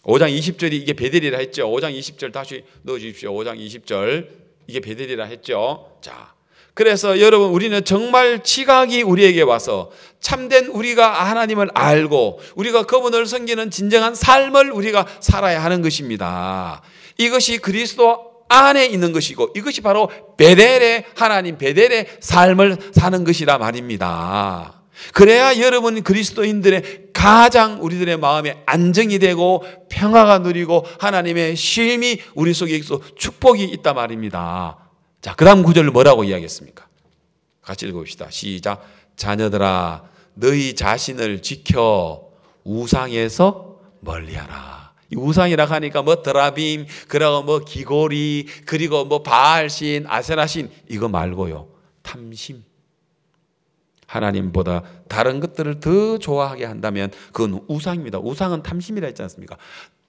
5장 20절이 이게 베델이라 했죠. 5장 20절 다시 넣어주십시오. 5장 20절 이게 베델이라 했죠. 자, 그래서 여러분 우리는 정말 지각이 우리에게 와서 참된 우리가 하나님을 알고 우리가 그분을 섬기는 진정한 삶을 우리가 살아야 하는 것입니다. 이것이 그리스도 안에 있는 것이고 이것이 바로 베델의 하나님, 베델의 삶을 사는 것이라 말입니다. 그래야 여러분 그리스도인들의 가장 우리들의 마음에 안정이 되고 평화가 누리고 하나님의 쉼이 우리 속에 있어 축복이 있단 말입니다. 자, 그 다음 구절을 뭐라고 이야기했습니까? 같이 읽어봅시다. 시작. 자녀들아 너희 자신을 지켜 우상에서 멀리하라. 이 우상이라고 하니까 뭐 드라빔, 그리고 뭐 기고리, 그리고 뭐 바알신, 아세라신 이거 말고요. 탐심. 하나님보다 다른 것들을 더 좋아하게 한다면 그건 우상입니다. 우상은 탐심이라 했지 않습니까?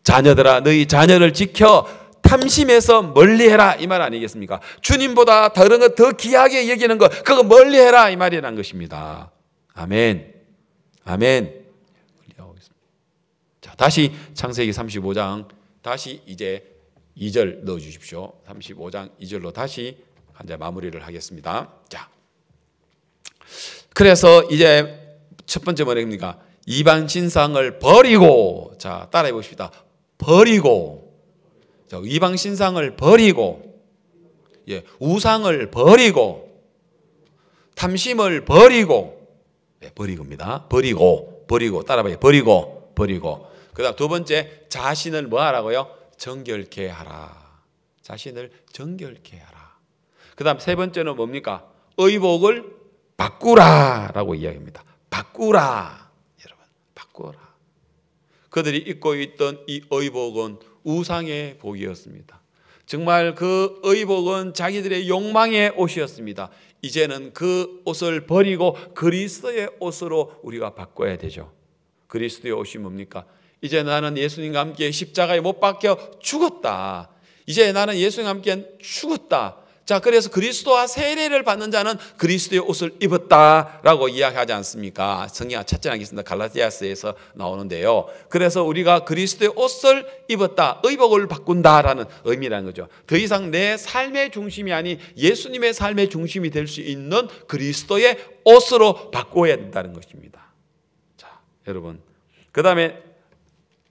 자녀들아 너희 자녀를 지켜 탐심에서 멀리해라 이 말 아니겠습니까? 주님보다 다른 것 더 귀하게 여기는 것 그거 멀리해라 이 말이라는 것입니다. 아멘. 아멘. 자, 다시 창세기 35장 다시 이제 2절 넣어 주십시오. 35장 2절로 다시 이제 마무리를 하겠습니다. 자, 그래서 이제 첫 번째 뭐랍니까? 이방 신상을 버리고, 자 따라해 보십시다. 버리고, 자, 이방 신상을 버리고, 예, 우상을 버리고, 탐심을 버리고, 예, 버리고입니다. 버리고 따라봐요. 버리고. 그다음 두 번째 자신을 뭐 하라고요? 정결케 하라. 자신을 정결케 하라. 그다음 세 번째는 뭡니까? 의복을 바꾸라라고 이야기합니다. 바꾸라. 여러분, 바꾸라. 그들이 입고 있던 이 의복은 우상의 복이었습니다. 정말 그 의복은 자기들의 욕망의 옷이었습니다. 이제는 그 옷을 버리고 그리스도의 옷으로 우리가 바꿔야 되죠. 그리스도의 옷이 뭡니까? 이제 나는 예수님과 함께 십자가에 못 박혀 죽었다. 이제 나는 예수님과 함께 죽었다. 자, 그래서 그리스도와 세례를 받는 자는 그리스도의 옷을 입었다라고 이야기하지 않습니까? 성경 찾지 않겠습니다. 갈라디아서에서 나오는데요. 그래서 우리가 그리스도의 옷을 입었다, 의복을 바꾼다라는 의미라는 거죠. 더 이상 내 삶의 중심이 아닌 예수님의 삶의 중심이 될 수 있는 그리스도의 옷으로 바꿔야 된다는 것입니다. 자, 여러분, 그 다음에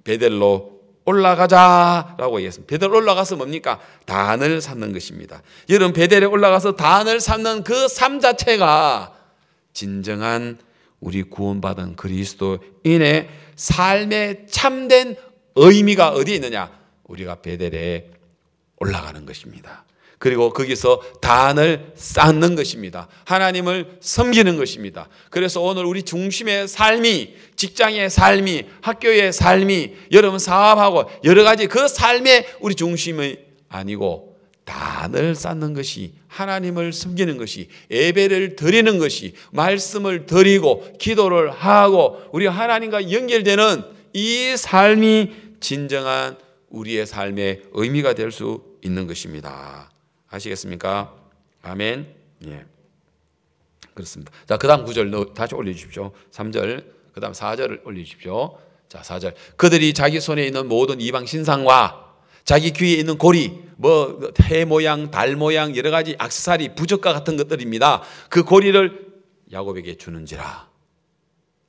베델로 올라가자라고 얘기했습니다. 베델 올라가서 뭡니까? 단을 쌓는 것입니다. 여러분, 베델에 올라가서 단을 쌓는 그 삶 자체가 진정한 우리 구원받은 그리스도인의 삶의 참된 의미가 어디에 있느냐? 우리가 베델에 올라가는 것입니다. 그리고 거기서 단을 쌓는 것입니다. 하나님을 섬기는 것입니다. 그래서 오늘 우리 중심의 삶이, 직장의 삶이, 학교의 삶이, 여러분 사업하고 여러 가지 그 삶의 우리 중심이 아니고 단을 쌓는 것이, 하나님을 섬기는 것이, 예배를 드리는 것이, 말씀을 드리고 기도를 하고 우리 하나님과 연결되는 이 삶이 진정한 우리의 삶의 의미가 될 수 있는 것입니다. 아시겠습니까? 아멘. 예. 그렇습니다. 자, 그 다음 9절 다시 올려주십시오. 3절, 그 다음 4절을 올려주십시오. 자, 4절. 그들이 자기 손에 있는 모든 이방 신상과 자기 귀에 있는 고리, 뭐 해 모양, 달 모양, 여러 가지 액세서리, 부적과 같은 것들입니다. 그 고리를 야곱에게 주는지라.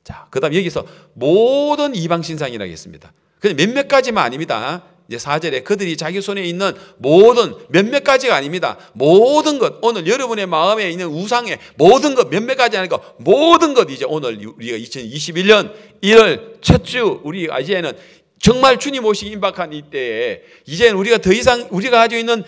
자, 그 다음 여기서 모든 이방 신상이라고 했습니다. 그냥 몇몇 가지만 아닙니다. 이제 4절에 그들이 자기 손에 있는 모든, 몇몇 가지가 아닙니다. 모든 것, 오늘 여러분의 마음에 있는 우상의 모든 것, 몇몇 가지 아니고 모든 것, 이제 오늘 우리가 2021년 1월 첫 주 우리 이제는 정말 주님 오시기 임박한 이때에 이제는 우리가 더 이상 우리가 가지고 있는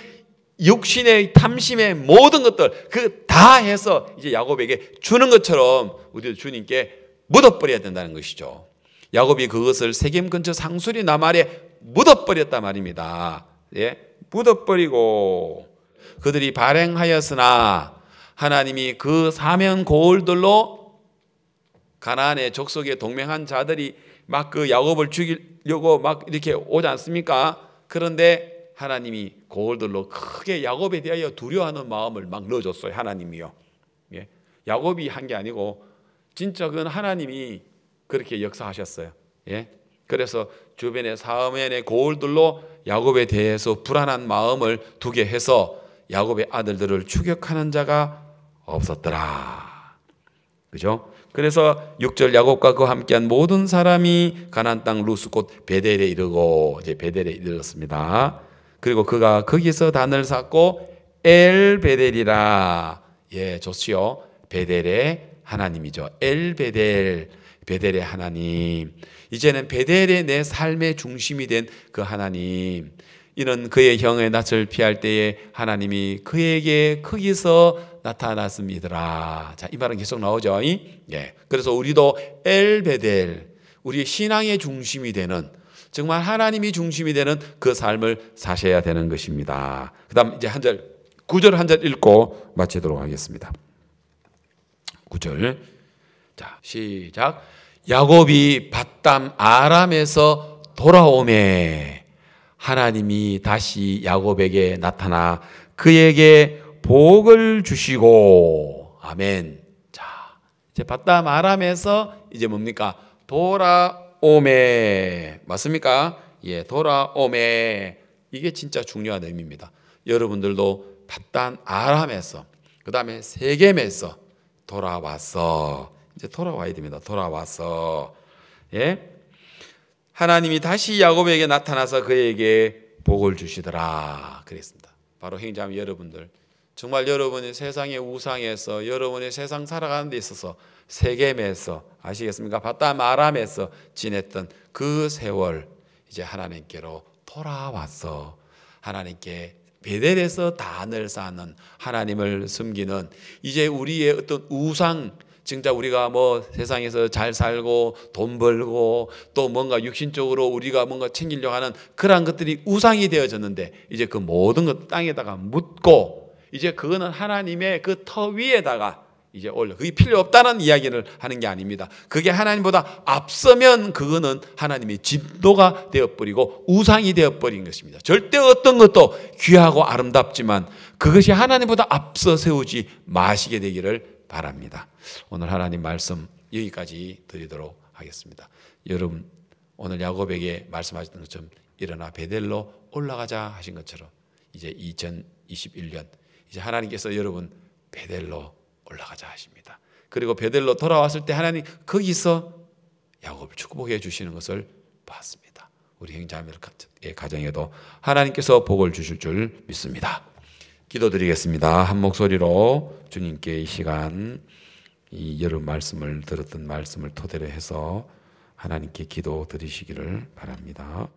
육신의 탐심의 모든 것들 그 다 해서 이제 야곱에게 주는 것처럼 우리도 주님께 묻어버려야 된다는 것이죠. 야곱이 그것을 세겜 근처 상수리 나말에 묻어버렸단 말입니다. 예? 묻어버리고 그들이 발행하였으나 하나님이 그 사면 고울들로 가나안의 족속에 동맹한 자들이 막 그 야곱을 죽이려고 막 이렇게 오지 않습니까? 그런데 하나님이 고울들로 크게 야곱에 대하여 두려워하는 마음을 막 넣어줬어요. 하나님이요. 예? 야곱이 한 게 아니고 진짜 그건 하나님이 그렇게 역사하셨어요. 예? 그래서 주변의 사면의 고울들로 야곱에 대해서 불안한 마음을 두게 해서 야곱의 아들들을 추격하는 자가 없었더라. 그죠? 그래서 6절 야곱과 그와 함께한 모든 사람이 가나안 땅 루스 곧 베델에 이르고 이제 베델에 이르렀습니다. 그리고 그가 거기서 단을 쌓고 엘 베델이라. 예, 좋지요. 베델의 하나님이죠. 엘 베델. 베델의 하나님. 이제는 베델의 내 삶의 중심이 된 그 하나님. 이는 그의 형의 낯을 피할 때에 하나님이 그에게 거기서 나타났습니다. 자, 이 말은 계속 나오죠. 예. 그래서 우리도 엘 베델, 우리 신앙의 중심이 되는, 정말 하나님이 중심이 되는 그 삶을 사셔야 되는 것입니다. 그다음 이제 한 절, 9절 한 절 읽고 마치도록 하겠습니다. 9절 자, 시작. 야곱이 밧담 아람에서 돌아오매 하나님이 다시 야곱에게 나타나 그에게 복을 주시고. 아멘. 자, 이제 밧담 아람에서 이제 뭡니까? 돌아오매. 맞습니까? 예, 돌아오매. 이게 진짜 중요한 의미입니다. 여러분들도 밧담 아람에서, 그 다음에 세겜에서 돌아왔어. 이제 돌아와야 됩니다. 돌아왔어. 예? 하나님이 다시 야곱에게 나타나서 그에게 복을 주시더라. 그랬습니다. 바로 행자매 여러분들, 정말 여러분이 세상의 우상에서, 여러분이 세상 살아가는 데 있어서 세겜에서, 아시겠습니까? 밧담 아람에서 지냈던 그 세월, 이제 하나님께로 돌아왔어. 하나님께 베델에서 단을 쌓는, 하나님을 섬기는, 이제 우리의 어떤 우상, 진짜 우리가 뭐 세상에서 잘 살고 돈 벌고 또 뭔가 육신적으로 우리가 뭔가 챙기려고 하는 그러한 것들이 우상이 되어졌는데, 이제 그 모든 것 땅에다가 묻고, 이제 그거는 하나님의 그 터 위에다가 이제 올려. 그게 필요 없다는 이야기를 하는 게 아닙니다. 그게 하나님보다 앞서면 그거는 하나님의 진도가 되어버리고 우상이 되어버린 것입니다. 절대 어떤 것도 귀하고 아름답지만 그것이 하나님보다 앞서 세우지 마시게 되기를 바랍니다. 오늘 하나님 말씀 여기까지 드리도록 하겠습니다. 여러분, 오늘 야곱에게 말씀하셨던 것처럼 일어나 베델로 올라가자 하신 것처럼 이제 2021년 이제 하나님께서 여러분 베델로 올라가자 하십니다. 그리고 베델로 돌아왔을 때 하나님 거기서 야곱을 축복해 주시는 것을 봤습니다. 우리 형제자매의 가정에도 하나님께서 복을 주실 줄 믿습니다. 기도드리겠습니다. 한 목소리로 주님께 이 시간 이 여러 말씀을 들었던 말씀을 토대로 해서 하나님께 기도 드리시기를 바랍니다.